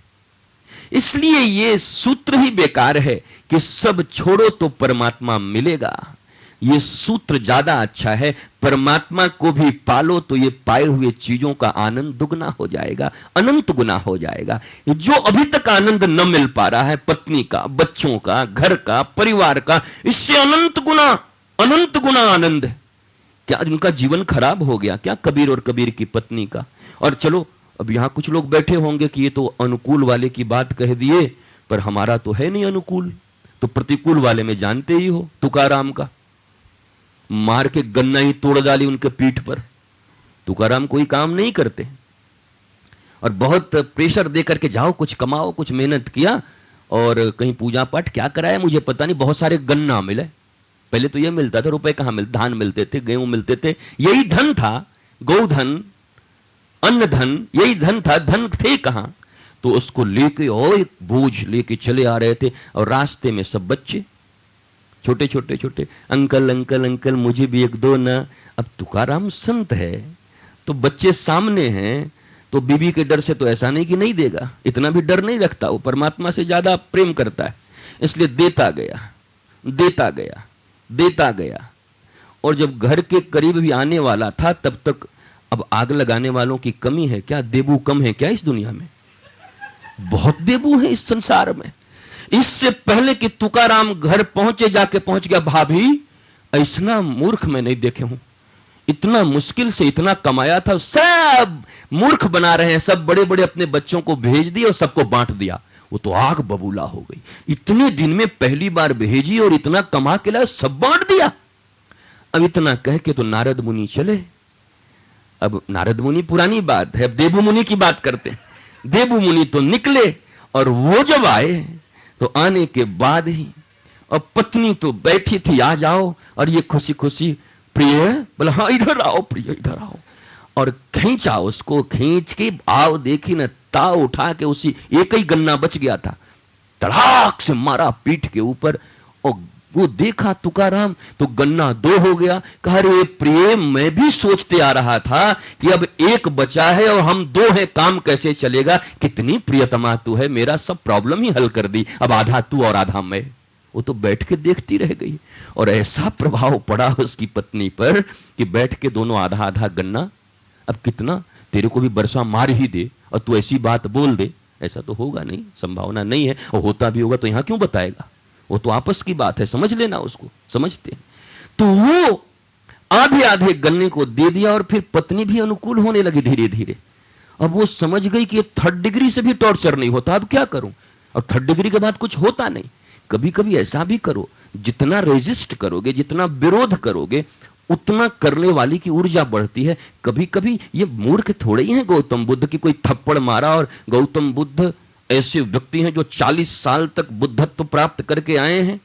इसलिए ये सूत्र ही बेकार है कि सब छोड़ो तो परमात्मा मिलेगा। ये सूत्र ज्यादा अच्छा है। परमात्मा को भी पालो तो ये पाए हुए चीजों का आनंद दुगना हो जाएगा, अनंत गुना हो जाएगा। जो अभी तक आनंद न मिल पा रहा है, पत्नी का, बच्चों का, घर का, परिवार का, इससे अनंत गुना आनंद है। क्या उनका जीवन खराब हो गया क्या? कबीर और कबीर की पत्नी का। और चलो अब यहां कुछ लोग बैठे होंगे कि ये तो अनुकूल वाले की बात कह दिए, पर हमारा तो है नहीं अनुकूल। तो प्रतिकूल वाले में जानते ही हो, तुकाराम का मार के गन्ना ही तोड़ डाली उनके पीठ पर। तुकाराम कोई काम नहीं करते, और बहुत प्रेशर देकर के जाओ कुछ कमाओ, कुछ मेहनत किया, और कहीं पूजा पाठ क्या कराया मुझे पता नहीं, बहुत सारे गन्ना मिले। पहले तो ये मिलता था, रुपए कहाँ मिलते, धान मिलते थे, गेहूं मिलते थे, यही धन था, गोधन, अन्न धन, यही धन था, धन थे कहाँ। तो उसको लेके और एक बोझ लेके चले आ रहे थे, और रास्ते में सब बच्चे छोटे छोटे छोटे, अंकल अंकल अंकल मुझे भी एक दो ना। अब तुकाराम संत है तो बच्चे सामने हैं, तो बीबी के डर से तो ऐसा नहीं कि नहीं देगा, इतना भी डर नहीं रखता, वो परमात्मा से ज्यादा प्रेम करता है, इसलिए देता गया देता गया देता गया। और जब घर के करीब भी आने वाला था तब तक, अब आग लगाने वालों की कमी है क्या, देबू कम है क्या इस दुनिया में? बहुत देबू है इस संसार में। इससे पहले कि तुकाराम घर पहुंचे, जाके पहुंच गया, भाभी ऐसा मूर्ख मैं नहीं देखे हूं, इतना मुश्किल से इतना कमाया था, सब मूर्ख बना रहे हैं, सब बड़े बड़े अपने बच्चों को भेज दिए और सबको बांट दिया। वो तो आग बबूला हो गई, इतने दिन में पहली बार भेजी और इतना कमा के लाए, सब बांट दिया। अब इतना कह के तो नारद मुनि चले। अब नारद मुनि पुरानी बात है, अब देबू मुनि की बात करते हैं। देबू मुनि तो निकले, और वो जब आए तो आने के बाद ही, और पत्नी तो बैठी थी, आ जाओ, और ये खुशी खुशी, प्रिय, बोला हाँ इधर आओ प्रिय इधर आओ, और खींचा उसको, खींच के आओ देखी न, ताव उठा के, उसी एक ही गन्ना बच गया था, तड़ाक से मारा पीठ के ऊपर, और वो देखा तुकाराम तो गन्ना दो हो गया। कहा रे प्रिय, मैं भी सोचते आ रहा था कि अब एक बचा है और हम दो हैं, काम कैसे चलेगा, कितनी प्रियतमा तू है, मेरा सब प्रॉब्लम ही हल कर दी, अब आधा तू और आधा मैं। वो तो बैठ के देखती रह गई, और ऐसा प्रभाव पड़ा उसकी पत्नी पर कि बैठ के दोनों आधा आधा गन्ना, अब कितना तेरे को भी बरसा मार ही दे और तू ऐसी बात बोल दे, ऐसा तो होगा नहीं, संभावना नहीं है, और होता भी होगा तो यहां क्यों बताएगा, वो तो आपस की बात है, समझ लेना उसको, समझते हैं। तो वो आधे आधे गन्ने को दे दिया, और फिर पत्नी भी अनुकूल होने लगी धीरे धीरे। अब वो समझ गई कि 3rd डिग्री से भी टॉर्चर नहीं होता, अब क्या करूं, और 3rd डिग्री के बाद कुछ होता नहीं। कभी कभी ऐसा भी करो, जितना रेजिस्ट करोगे, जितना विरोध करोगे, उतना करने वाली की ऊर्जा बढ़ती है। कभी कभी ये मूर्ख थोड़े ही हैं गौतम बुद्ध की कोई थप्पड़ मारा, और गौतम बुद्ध ऐसे व्यक्ति हैं जो 40 साल तक बुद्धत्व प्राप्त करके आए हैं,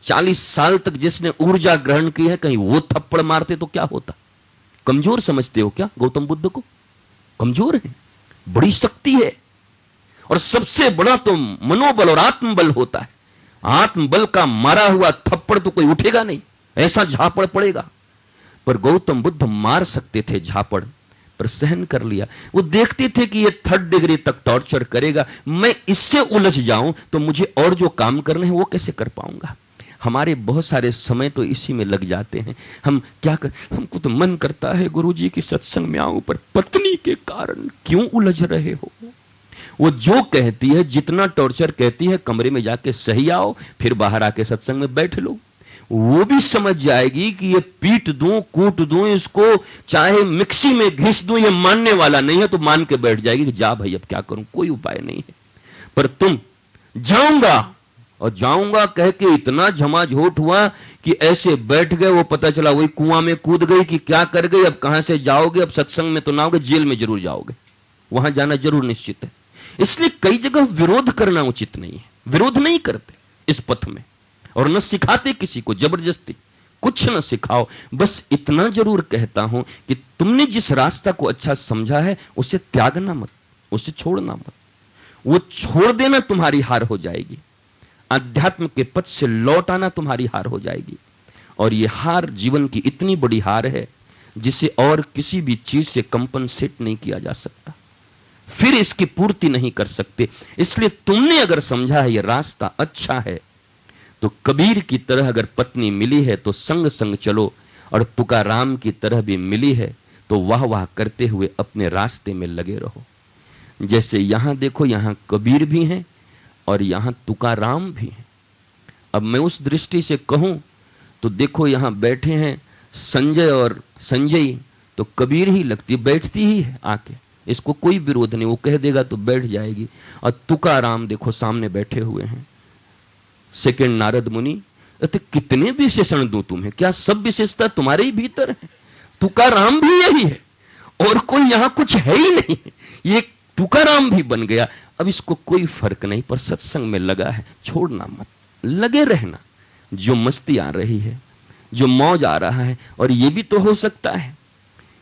40 साल तक जिसने ऊर्जा ग्रहण की है, कहीं वो थप्पड़ मारते तो क्या होता? कमजोर समझते हो क्या गौतम बुद्ध को? कमजोर है, बड़ी शक्ति है, और सबसे बड़ा तो मनोबल और आत्मबल होता है। आत्मबल का मारा हुआ थप्पड़ तो कोई उठेगा नहीं, ऐसा झापड़ पड़ेगा। पर गौतम बुद्ध मार सकते थे झापड़, पर सहन कर लिया। वो देखते थे कि ये 3rd डिग्री तक टॉर्चर करेगा, मैं इससे उलझ जाऊं तो मुझे और जो काम करने हैं वो कैसे कर पाऊंगा। हमारे बहुत सारे समय तो इसी में लग जाते हैं। हम क्या कर, हमको तो मन करता है गुरुजी की सत्संग में आऊं, पर पत्नी के कारण क्यों उलझ रहे हो। वो जो कहती है, जितना टॉर्चर कहती है, कमरे में जाके सही आओ, फिर बाहर आके सत्संग में बैठ लो। वो भी समझ जाएगी कि ये पीट दूं, कूट दूं, इसको चाहे मिक्सी में घिस दूं, ये मानने वाला नहीं है, तो मान के बैठ जाएगी कि जा भाई अब क्या करूं, कोई उपाय नहीं है। पर तुम जाऊंगा और जाऊंगा कह के इतना झमाझोट हुआ कि ऐसे बैठ गए, वो पता चला वही कुआं में कूद गई कि क्या कर गई, अब कहां से जाओगे, अब सत्संग में तो ना आओगे, जेल में जरूर जाओगे, वहां जाना जरूर निश्चित है। इसलिए कई जगह विरोध करना उचित नहीं है, विरोध नहीं करते इस पथ में, और न सिखाते किसी को जबरदस्ती, कुछ न सिखाओ। बस इतना जरूर कहता हूं कि तुमने जिस रास्ता को अच्छा समझा है उसे त्यागना मत, उसे छोड़ना मत। वो छोड़ देना तुम्हारी हार हो जाएगी, अध्यात्म के पथ से लौट आना तुम्हारी हार हो जाएगी। और ये हार जीवन की इतनी बड़ी हार है जिसे और किसी भी चीज से कंपनसेट नहीं किया जा सकता, फिर इसकी पूर्ति नहीं कर सकते। इसलिए तुमने अगर समझा है ये रास्ता अच्छा है, तो कबीर की तरह अगर पत्नी मिली है तो संग संग चलो, और तुकाराम की तरह भी मिली है तो वाह वाह करते हुए अपने रास्ते में लगे रहो। जैसे यहां देखो, यहां कबीर भी हैं और यहां तुकाराम भी हैं। अब मैं उस दृष्टि से कहूं तो देखो, यहां बैठे हैं संजय और संजय, तो कबीर ही लगती, बैठती ही है आके, इसको कोई विरोध नहीं, वो कह देगा तो बैठ जाएगी। और तुकाराम देखो सामने बैठे हुए हैं, सेकंड नारद मुनि। तो कितने विशेषण दूं तुम्हें, क्या सब विशेषता तुम्हारे ही भीतर है? तुकाराम भी यही है, और कोई यहां कुछ है ही नहीं, ये तुकाराम भी बन गया। अब इसको कोई फर्क नहीं, पर सत्संग में लगा है, छोड़ना मत, लगे रहना। जो मस्ती आ रही है, जो मौज आ रहा है, और ये भी तो हो सकता है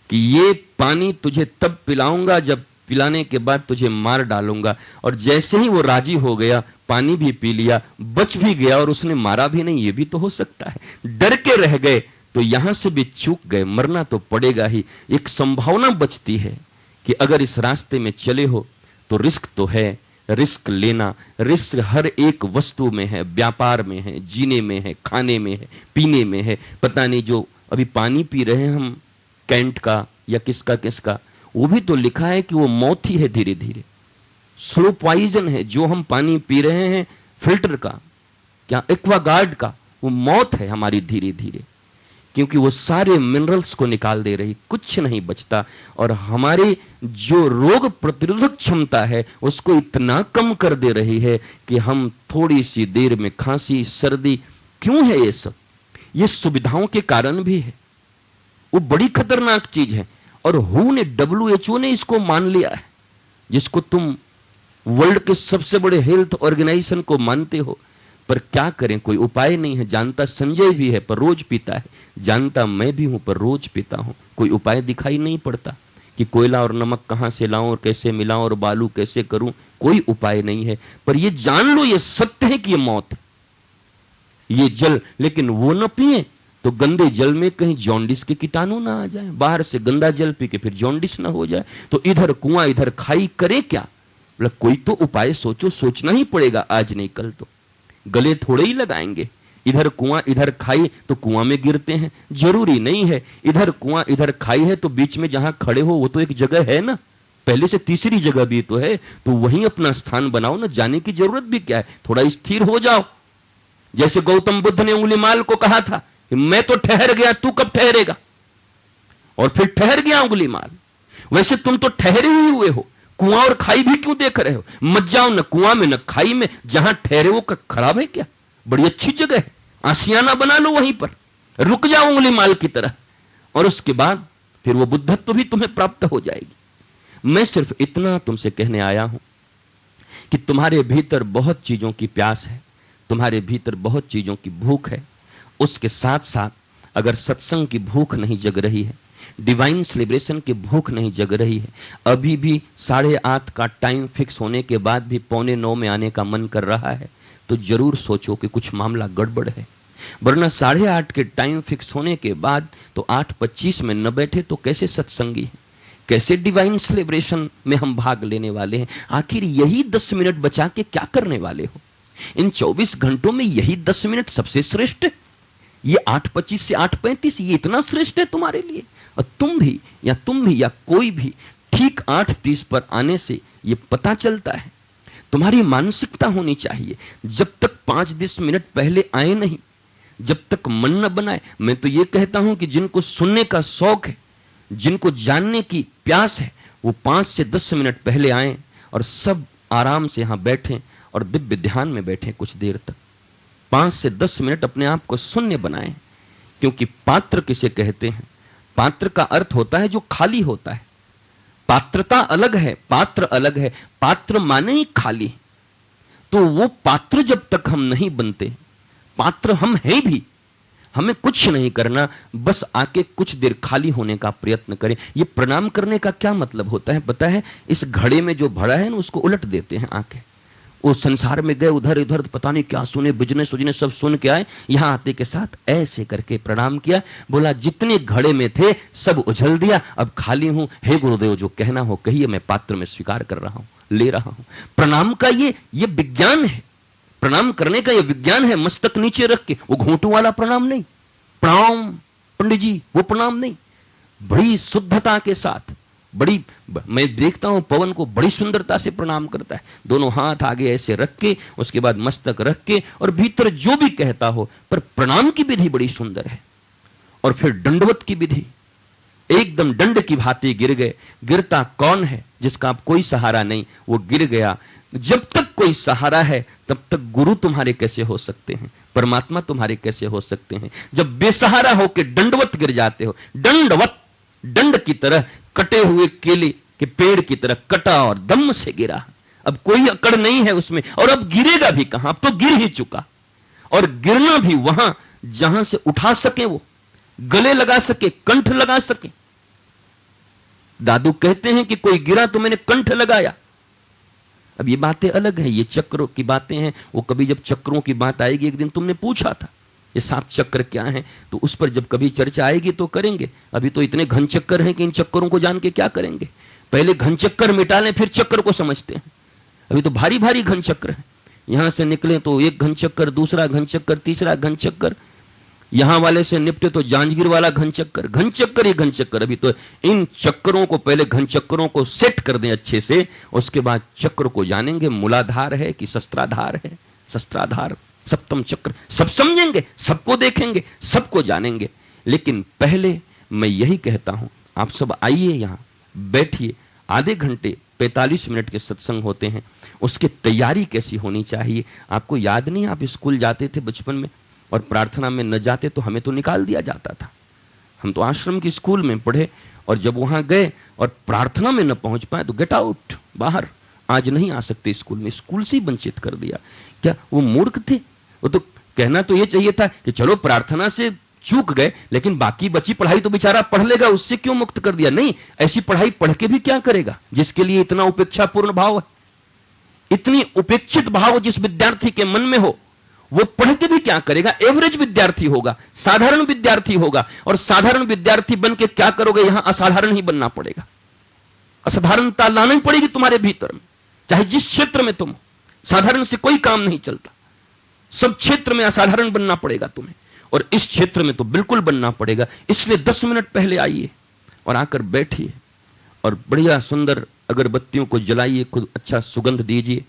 कि ये पानी तुझे तब पिलाऊंगा जब पिलाने के बाद तुझे मार डालूंगा, और जैसे ही वो राजी हो गया, पानी भी पी लिया, बच भी गया और उसने मारा भी नहीं, ये भी तो हो सकता है। डर के रह गए तो यहां से भी चूक गए, मरना तो पड़ेगा ही। एक संभावना बचती है कि अगर इस रास्ते में चले हो तो रिस्क तो है, रिस्क लेना। रिस्क हर एक वस्तु में है, व्यापार में है, जीने में है, खाने में है, पीने में है। पता नहीं जो अभी पानी पी रहे हैं हम कैंट का या किसका किसका, वो भी तो लिखा है कि वो मौत ही है, धीरे धीरे स्लो पॉइजन है। जो हम पानी पी रहे हैं फिल्टर का, क्या एक्वागार्ड का, वो मौत है हमारी धीरे धीरे, क्योंकि वो सारे मिनरल्स को निकाल दे रही, कुछ नहीं बचता। और हमारे जो रोग प्रतिरोधक क्षमता है उसको इतना कम कर दे रही है कि हम थोड़ी सी देर में खांसी सर्दी। क्यों है ये सब? ये सुविधाओं के कारण भी है। वो बड़ी खतरनाक चीज है, और WHO ने, WHO ने इसको मान लिया है, जिसको तुम वर्ल्ड के सबसे बड़े हेल्थ ऑर्गेनाइजेशन को मानते हो। पर क्या करें, कोई उपाय नहीं है। जानता संजय भी है पर रोज पीता है, जानता मैं भी हूं पर रोज पीता हूं। कोई उपाय दिखाई नहीं पड़ता कि कोयला और नमक कहां से लाऊं और कैसे मिलाऊं और बालू कैसे करूं, कोई उपाय नहीं है। पर ये जान लो, ये सत्य है कि ये मौत है, ये जल। लेकिन वो न पिए तो गंदे जल में कहीं जॉन्डिस के कीटाणु ना आ जाए, बाहर से गंदा जल पी के फिर जॉन्डिस ना हो जाए। तो इधर कुआं इधर खाई, करे क्या? मतलब कोई तो उपाय सोचो, सोचना ही पड़ेगा, आज नहीं कल तो। गले थोड़े ही लगाएंगे, इधर कुआं इधर खाई तो कुआं में गिरते हैं। जरूरी नहीं है इधर कुआं इधर खाई है तो बीच में जहां खड़े हो वो तो एक जगह है ना, पहले से तीसरी जगह भी तो है, तो वहीं अपना स्थान बनाओ ना, जाने की जरूरत भी क्या है, थोड़ा स्थिर हो जाओ। जैसे गौतम बुद्ध ने उंगलीमाल को कहा था कि मैं तो ठहर गया, तू कब ठहरेगा, और फिर ठहर गया उंगलीमाल। वैसे तुम तो ठहरे ही हुए हो, कुआं और खाई भी क्यों देख रहे हो? मत जाओ न कुआं में न खाई में, जहां ठहरे वो खराब है क्या? बड़ी अच्छी जगह है, आशियाना बना लो वहीं पर, रुक जाओ उंगलीमाल की तरह, और उसके बाद फिर वो बुद्धत्व भी तुम्हें प्राप्त हो जाएगी। मैं सिर्फ इतना तुमसे कहने आया हूं कि तुम्हारे भीतर बहुत चीजों की प्यास है, तुम्हारे भीतर बहुत चीजों की भूख है। उसके साथ साथ अगर सत्संग की भूख नहीं जग रही है, डिवाइन सेलिब्रेशन की भूख नहीं जग रही है, अभी भी 8:30 का टाइम फिक्स होने के बाद भी 8:45 में आने का मन कर रहा है, तो जरूर सोचो कि कुछ मामला गड़बड़ है। वरना 8:30 के टाइम फिक्स होने के बाद तो 8:25 में न बैठे तो कैसे सत्संगी है, कैसे डिवाइन सेलिब्रेशन में हम भाग लेने वाले हैं? आखिर यही 10 मिनट बचा के क्या करने वाले हो? इन 24 घंटों में यही 10 मिनट सबसे श्रेष्ठ है। ये 8:25 से 8:35 ये इतना श्रेष्ठ है तुम्हारे लिए। और तुम भी या कोई भी ठीक 8:30 पर आने से ये पता चलता है। तुम्हारी मानसिकता होनी चाहिए, जब तक 5-10 मिनट पहले आए नहीं, जब तक मन न बनाए। मैं तो ये कहता हूं कि जिनको सुनने का शौक है, जिनको जानने की प्यास है, वो 5 से 10 मिनट पहले आए और सब आराम से यहां बैठें और दिव्य ध्यान में बैठें कुछ देर तक। 5 से 10 मिनट अपने आप को शून्य बनाएं। क्योंकि पात्र किसे कहते हैं? पात्र का अर्थ होता है जो खाली होता है। पात्रता अलग है, पात्र अलग है। पात्र माने ही खाली। तो वो पात्र जब तक हम नहीं बनते, पात्र हम हैं भी, हमें कुछ नहीं करना, बस आके कुछ देर खाली होने का प्रयत्न करें। ये प्रणाम करने का क्या मतलब होता है पता है? इस घड़े में जो भरा है ना उसको उलट देते हैं आके। वो संसार में गए उधर इधर पता नहीं क्या सुने, बिजनेस उजनेस सब सुन के आए, यहां आते के साथ ऐसे करके प्रणाम किया, बोला जितने घड़े में थे सब उछल दिया, अब खाली हूं, हे गुरुदेव जो कहना हो कहिए, मैं पात्र में स्वीकार कर रहा हूं, ले रहा हूं। प्रणाम का ये विज्ञान है, प्रणाम करने का ये विज्ञान है। मस्तक नीचे रख के, वो घोंटू वाला प्रणाम नहीं, प्रणाम पंडित जी वो प्रणाम नहीं, बड़ी शुद्धता के साथ, बड़ी, मैं देखता हूं पवन को बड़ी सुंदरता से प्रणाम करता है, दोनों हाथ आगे ऐसे रख के, उसके बाद मस्तक रख के, और भीतर जो भी कहता हो, पर प्रणाम की विधि बड़ी सुंदर है। और फिर दंडवत की विधि, एकदम दंड की भांति गिर गए। गिरता कौन है? जिसका आप कोई सहारा नहीं, वो गिर गया। जब तक कोई सहारा है तब तक गुरु तुम्हारे कैसे हो सकते हैं, परमात्मा तुम्हारे कैसे हो सकते हैं? जब बेसहारा होकर दंडवत गिर जाते हो, दंडवत, दंड की तरह, कटे हुए केले के पेड़ की तरह कटा और दम से गिरा। अब कोई अकड़ नहीं है उसमें, और अब गिरेगा भी कहां, अब तो गिर ही चुका। और गिरना भी वहां जहां से उठा सके, वो गले लगा सके, कंठ लगा सके। दादू कहते हैं कि कोई गिरा तो मैंने कंठ लगाया। अब ये बातें अलग हैं, ये चक्रों की बातें हैं। वो कभी जब चक्रों की बात आएगी, एक दिन तुमने पूछा था ये 7 चक्र क्या हैं, तो उस पर जब कभी चर्चा आएगी तो करेंगे। अभी तो इतने घन चक्कर हैं कि इन चक्करों को जान के क्या करेंगे। पहले घन चक्कर मिटा लें, फिर चक्कर को समझते हैं। अभी तो भारी भारी घन चक्र है। यहां से निकले तो एक घन चक्कर, दूसरा घन चक्कर, तीसरा घन चक्कर, यहां वाले से निपटे तो जांजगीर वाला घन चक्कर, घन चक्कर ही घन चक्कर। अभी तो इन चक्करों को, पहले घन चक्करों को सेट कर दें अच्छे से, उसके बाद चक्र को जानेंगे। मूलाधार है कि शस्त्राधार है, शस्त्राधार, सप्तम चक्र, सब समझेंगे, सबको देखेंगे, सबको जानेंगे। लेकिन पहले मैं यही कहता हूं, आप सब आइए, यहां बैठिए। आधे घंटे 45 मिनट के सत्संग होते हैं, उसकी तैयारी कैसी होनी चाहिए। आपको याद नहीं, आप स्कूल जाते थे बचपन में और प्रार्थना में न जाते तो हमें तो निकाल दिया जाता था। हम तो आश्रम की स्कूल में पढ़े, और जब वहां गए और प्रार्थना में न पहुंच पाए तो गेट आउट, बाहर, आज नहीं आ सकते स्कूल में। स्कूल से ही वंचित कर दिया। क्या वो मूर्ख थे? वो तो कहना तो ये चाहिए था कि चलो प्रार्थना से चूक गए, लेकिन बाकी बची पढ़ाई तो बेचारा पढ़ लेगा, उससे क्यों मुक्त कर दिया? नहीं, ऐसी पढ़ाई पढ़ के भी क्या करेगा जिसके लिए इतना उपेक्षापूर्ण भाव है। इतनी उपेक्षित भाव जिस विद्यार्थी के मन में हो, वो पढ़ के भी क्या करेगा? एवरेज विद्यार्थी होगा, साधारण विद्यार्थी होगा। और साधारण विद्यार्थी बन के क्या करोगे? यहां असाधारण ही बनना पड़ेगा, असाधारणता लानी पड़ेगी तुम्हारे भीतर में, चाहे जिस क्षेत्र में तुम हो। साधारण से कोई काम नहीं चलता, सब क्षेत्र में असाधारण बनना पड़ेगा तुम्हें, और इस क्षेत्र में तो बिल्कुल बनना पड़ेगा। इसलिए 10 मिनट पहले आइए और आकर बैठिए और बढ़िया सुंदर अगरबत्तियों को जलाइए, खुद अच्छा सुगंध दीजिए।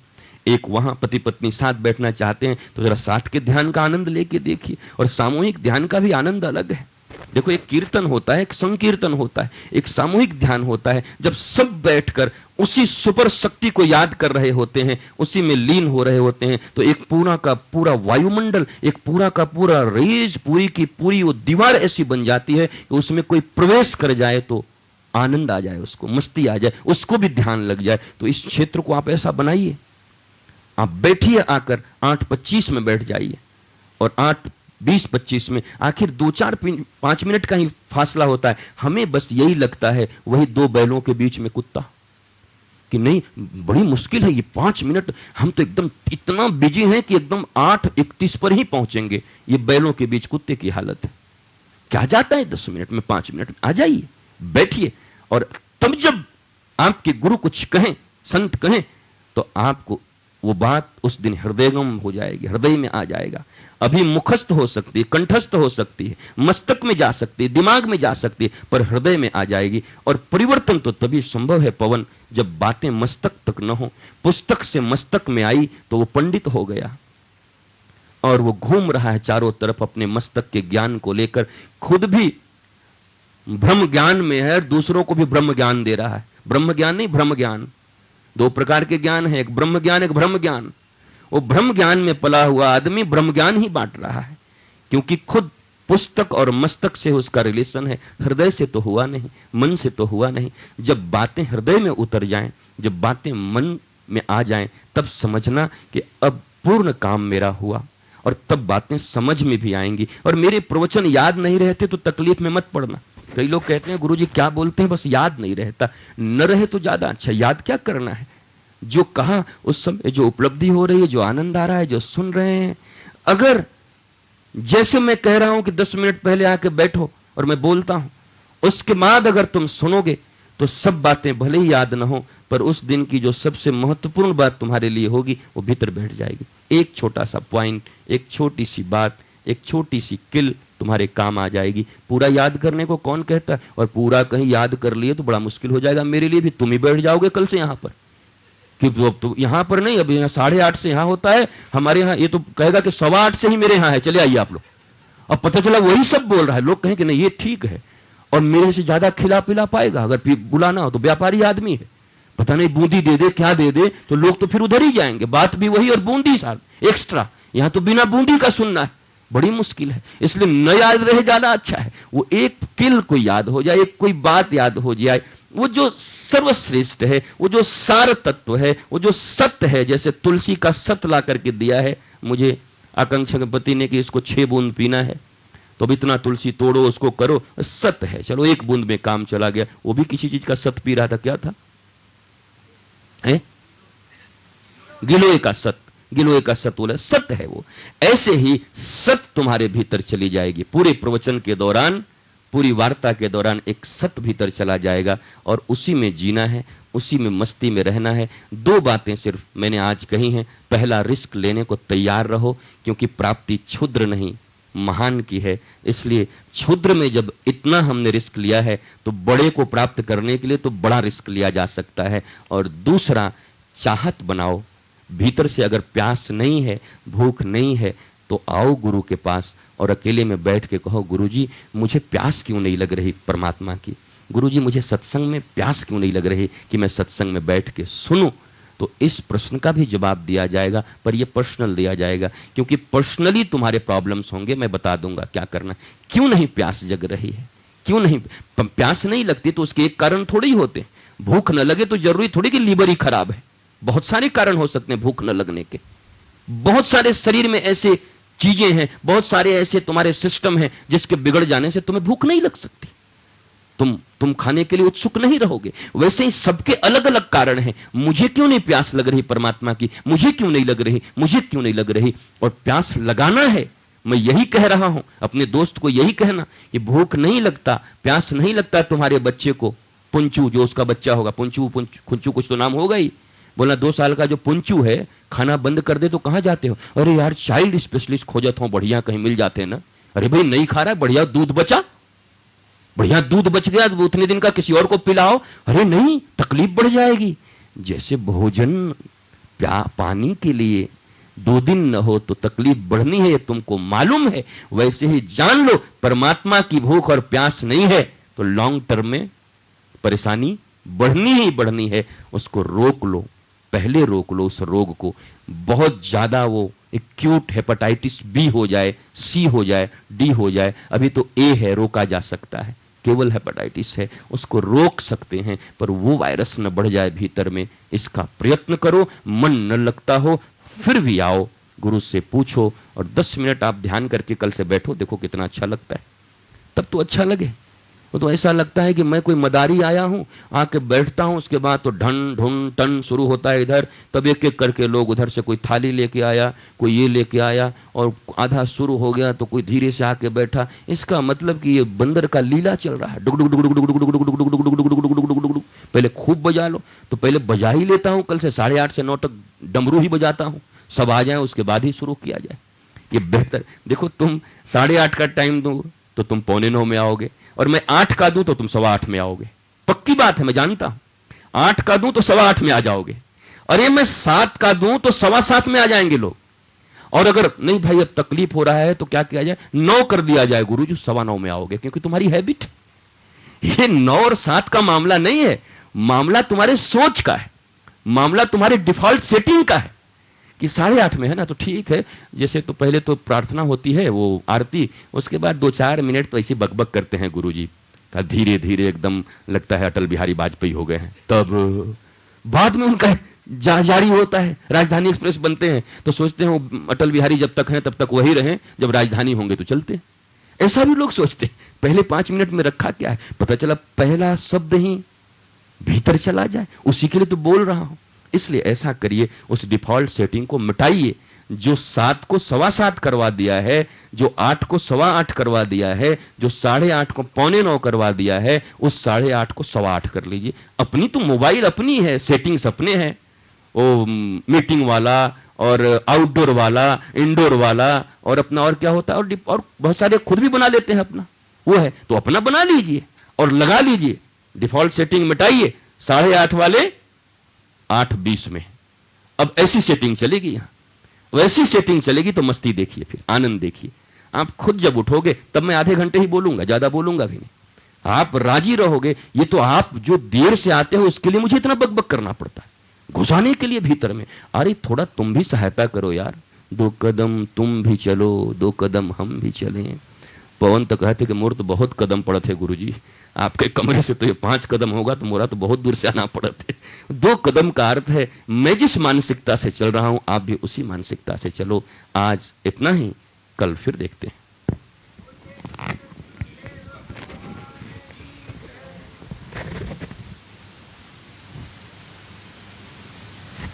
एक वहां पति पत्नी साथ बैठना चाहते हैं तो जरा साथ के ध्यान का आनंद लेके देखिए। और सामूहिक ध्यान का भी आनंद अलग है। देखो, एक कीर्तन होता है, एक संकीर्तन होता है, एक सामूहिक ध्यान होता है। जब सब बैठकर उसी सुपर शक्ति को याद कर रहे होते हैं, उसी में लीन हो रहे होते हैं, तो एक पूरा का पूरा वायुमंडल, एक पूरा का पूरा रेज, पूरी की पूरी वो दीवार ऐसी बन जाती है कि उसमें कोई प्रवेश कर जाए तो आनंद आ जाए, उसको मस्ती आ जाए, उसको भी ध्यान लग जाए। तो इस क्षेत्र को आप ऐसा बनाइए। आप बैठिए, आकर 8:25 में बैठ जाइए और 8:20-25 में, आखिर 2-4-5 मिनट का ही फासला होता है। हमें बस यही लगता है वही 2 बैलों के बीच में कुत्ता, कि नहीं बड़ी मुश्किल है ये 5 मिनट, हम तो एकदम इतना बिजी हैं कि एकदम 8:31 पर ही पहुंचेंगे। ये बैलों के बीच कुत्ते की हालत है। क्या जाता है 10 मिनट में, 5 मिनट में? आ जाइए, बैठिए, और तब जब आपके गुरु कुछ कहें, संत कहें, तो आपको वो बात उस दिन हृदयगम हो जाएगी, हृदय में आ जाएगा। अभी मुखस्थ हो सकती है, कंठस्थ हो सकती है, मस्तक में जा सकती है, दिमाग में जा सकती है, पर हृदय में आ जाएगी। और परिवर्तन तो तभी संभव है पवन, जब बातें मस्तक तक न हो। पुस्तक से मस्तक में आई तो वो पंडित हो गया, और वो घूम रहा है चारों तरफ अपने मस्तक के ज्ञान को लेकर। खुद भी ब्रह्म ज्ञान में है, दूसरों को भी ब्रह्म ज्ञान दे रहा है। ब्रह्म ज्ञान नहीं, ब्रह्म ज्ञान। 2 प्रकार के ज्ञान है, एक ब्रह्म ज्ञान, एक ब्रह्म ज्ञान। वो ब्रह्म ज्ञान में पला हुआ आदमी ब्रह्म ज्ञान ही बांट रहा है, क्योंकि खुद पुस्तक और मस्तक से उसका रिलेशन है, हृदय से तो हुआ नहीं, मन से तो हुआ नहीं। जब बातें हृदय में उतर जाएं, जब बातें मन में आ जाएं, तब समझना कि अब पूर्ण काम मेरा हुआ, और तब बातें समझ में भी आएंगी। और मेरे प्रवचन याद नहीं रहते तो तकलीफ में मत पड़ना। कई लोग कहते हैं गुरुजी क्या बोलते हैं, बस याद नहीं रहता। न रहे तो ज्यादा अच्छा, याद क्या करना है? जो कहा उस समय, जो उपलब्धि हो रही है, जो आनंद आ रहा है, जो सुन रहे हैं। अगर जैसे मैं कह रहा हूं कि 10 मिनट पहले आके बैठो और मैं बोलता हूं, उसके बाद अगर तुम सुनोगे तो सब बातें भले ही याद ना हो, पर उस दिन की जो सबसे महत्वपूर्ण बात तुम्हारे लिए होगी वो भीतर बैठ जाएगी। एक छोटा सा पॉइंट, एक छोटी सी बात, एक छोटी सी किल तुम्हारे काम आ जाएगी। पूरा याद करने को कौन कहता है? और पूरा कहीं याद कर लिए तो बड़ा मुश्किल हो जाएगा मेरे लिए भी। तुम ही बैठ जाओगे कल से यहां पर, कि तो यहां पर नहीं, अभी यहाँ 8:30 से यहां होता है, हमारे यहाँ ये तो कहेगा कि 8:15 से ही मेरे यहाँ है, चले आइए आप लोग। अब पता चला वही सब बोल रहा है। लोग कहें कि नहीं ये ठीक है, और मेरे से ज्यादा खिला पिला पाएगा। अगर बुलाना हो तो व्यापारी आदमी है, पता नहीं बूंदी दे दे क्या दे दे, तो लोग तो फिर उधर ही जाएंगे। बात भी वही और बूंदी साथ एक्स्ट्रा। यहां तो बिना बूंदी का सुनना है, बड़ी मुश्किल है। इसलिए न याद रहे ज्यादा अच्छा है। वो एक किल को याद हो जाए, एक कोई बात याद हो जाए, वो जो सर्वश्रेष्ठ है, वो जो सार तत्व है, वो जो सत्य है, जैसे तुलसी का सत्य ला करके दिया है मुझे आकांक्षा के पति ने कि इसको 6 बूंद पीना है, तो अब इतना तुलसी तोड़ो, उसको करो, सत्य है, चलो 1 बूंद में काम चला गया। वो भी किसी चीज का सत्य पी रहा था, क्या था? गिलोय का सत्य, गिलोय का सत्य बोला, सत्य है वो। ऐसे ही सत्य तुम्हारे भीतर चली जाएगी। पूरे प्रवचन के दौरान, पूरी वार्ता के दौरान एक सत्य भीतर चला जाएगा और उसी में जीना है, उसी में मस्ती में रहना है। 2 बातें सिर्फ मैंने आज कही हैं। पहला, रिस्क लेने को तैयार रहो, क्योंकि प्राप्ति क्षुद्र नहीं महान की है। इसलिए क्षुद्र में जब इतना हमने रिस्क लिया है तो बड़े को प्राप्त करने के लिए तो बड़ा रिस्क लिया जा सकता है। और दूसरा, चाहत बनाओ। भीतर से अगर प्यास नहीं है, भूख नहीं है, तो आओ गुरु के पास और अकेले में बैठ के कहो, गुरुजी मुझे प्यास क्यों नहीं लग रही परमात्मा की? गुरुजी मुझे सत्संग में प्यास क्यों नहीं लग रही कि मैं सत्संग में बैठ के सुनूं? तो इस प्रश्न का भी जवाब दिया जाएगा, पर यह पर्सनल दिया जाएगा, क्योंकि पर्सनली तुम्हारे प्रॉब्लम्स होंगे। मैं बता दूंगा क्या करना। क्यों नहीं प्यास जग रही है? क्यों नहीं प्यास नहीं लगती? तो उसके एक कारण थोड़े ही होते। भूख न लगे तो जरूरी थोड़ी कि लीवर ही खराब है। बहुत सारे कारण हो सकते हैं भूख न लगने के। बहुत सारे शरीर में ऐसे चीजें हैं, बहुत सारे ऐसे तुम्हारे सिस्टम हैं जिसके बिगड़ जाने से तुम्हें भूख नहीं लग सकती। तुम खाने के लिए उत्सुक नहीं रहोगे। वैसे ही सबके अलग अलग कारण हैं। मुझे क्यों नहीं प्यास लग रही परमात्मा की? मुझे क्यों नहीं लग रही? मुझे क्यों नहीं लग रही? और प्यास लगाना है। मैं यही कह रहा हूं, अपने दोस्त को यही कहना कि भूख नहीं लगता, प्यास नहीं लगता तुम्हारे बच्चे को। पुंचू, जो उसका बच्चा होगा, पुंचू खुंचू कुछ तो नाम होगा ही, बोला 2 साल का जो पुंचू है, खाना बंद कर दे तो कहां जाते हो? अरे यार चाइल्ड स्पेशलिस्ट खोजत हूं, बढ़िया कहीं मिल जाते हैं ना। अरे भाई नहीं खा रहा है, बढ़िया दूध बचा, बढ़िया दूध बच गया, उतने दिन का किसी और को पिलाओ। अरे नहीं, तकलीफ बढ़ जाएगी। जैसे भोजन पानी के लिए 2 दिन न हो तो तकलीफ बढ़नी है, तुमको मालूम है। वैसे ही जान लो, परमात्मा की भूख और प्यास नहीं है तो लॉन्ग टर्म में परेशानी बढ़नी ही बढ़नी है। उसको रोक लो, पहले रोक लो उस रोग को। बहुत ज्यादा वो एक्यूट हेपेटाइटिस बी हो जाए, सी हो जाए, डी हो जाए, अभी तो ए है, रोका जा सकता है, केवल हेपेटाइटिस है, उसको रोक सकते हैं, पर वो वायरस न बढ़ जाए भीतर में। इसका प्रयत्न करो। मन न लगता हो फिर भी आओ, गुरु से पूछो, और 10 मिनट आप ध्यान करके कल से बैठो, देखो कितना अच्छा लगता है। तब तो अच्छा लगे। वो तो ऐसा लगता है कि मैं कोई मदारी आया हूं, आके बैठता हूं, उसके बाद तो ढन ढुन टन शुरू होता है इधर। तब एक एक करके लोग उधर से कोई थाली लेके आया, कोई ये लेके आया, और आधा शुरू हो गया तो कोई धीरे से आके बैठा। इसका मतलब कि ये बंदर का लीला चल रहा है। डुग डुग डुग डुग डुग डुग डुग डुग डुग डुग डुग डुग डुग डुग डुग डुग। पहले खूब बजा लो, तो पहले बजा ही लेता हूं। कल से 8:30 से 9 तक डमरू ही बजाता हूं, सब आ जाए उसके बाद ही शुरू किया जाए। ये बेहतर। देखो तुम 8:30 का टाइम दो तो तुम 8:45 में आओगे, और मैं 8 का दूं तो तुम 8:15 में आओगे। पक्की बात है, मैं जानता हूं। 8 का दूं तो 8:15 में आ जाओगे। अरे मैं 7 का दूं तो 7:15 में आ जाएंगे लोग। और अगर नहीं भाई अब तकलीफ हो रहा है तो क्या किया जाए, 9 कर दिया जाए, गुरु जी 9:15 में आओगे, क्योंकि तुम्हारी हैबिट। ये 9 और 7 का मामला नहीं है, मामला तुम्हारे सोच का है, मामला तुम्हारे डिफॉल्ट सेटिंग का है कि 8:30 में है ना तो ठीक है। जैसे तो पहले तो प्रार्थना होती है, वो आरती, उसके बाद 2-4 मिनट तो ऐसे बकबक करते हैं गुरुजी का, धीरे धीरे एकदम लगता है अटल बिहारी वाजपेयी हो गए हैं। तब बाद में उनका जारी होता है, राजधानी एक्सप्रेस बनते हैं तो सोचते हैं वो अटल बिहारी जब तक हैं तब तक वही रहें, जब राजधानी होंगे तो चलते हैं। ऐसा भी लोग सोचते हैं। पहले 5 मिनट में रखा क्या है, पता चला पहला शब्द ही भीतर चला जाए, उसी के लिए तो बोल रहा हूं। इसलिए ऐसा करिए, उस डिफॉल्ट सेटिंग को मिटाइए। जो 7 को 7:15 करवा दिया है, जो 8 को 8:15 करवा दिया है, जो 8:30 को 8:45 करवा दिया है, उस 8:30 को 8:15 कर लीजिए। अपनी तो मोबाइल अपनी है, सेटिंग्स अपने हैं, वो मीटिंग वाला और आउटडोर वाला, इंडोर वाला, और अपना और क्या होता है, और बहुत सारे खुद भी बना लेते हैं अपना, वो है तो अपना बना लीजिए और लगा लीजिए। डिफॉल्ट सेटिंग मिटाइए, 8:30 वाले 8:20 में। अब ऐसी सेटिंग चलेगी, यहां वैसी सेटिंग चलेगी तो मस्ती देखिए, फिर आनंद देखिए। आप खुद जब उठोगे तब मैं आधे घंटे ही बोलूंगा, ज्यादा बोलूंगा भी नहीं। आप राजी रहोगे। ये तो आप जो देर से आते हो उसके लिए मुझे इतना बकबक करना पड़ता है, घुसाने के लिए भीतर में। अरे थोड़ा तुम भी सहायता करो यार, 2 कदम तुम भी चलो, 2 कदम हम भी चलें। पवन तो कहते कि मोर तो बहुत कदम पड़े थे गुरुजी, आपके कमरे से तो ये 5 कदम होगा, तो मोरा तो बहुत दूर से आना पड़ता है। 2 कदम का अर्थ है मैं जिस मानसिकता से चल रहा हूं आप भी उसी मानसिकता से चलो। आज इतना ही, कल फिर देखते हैं।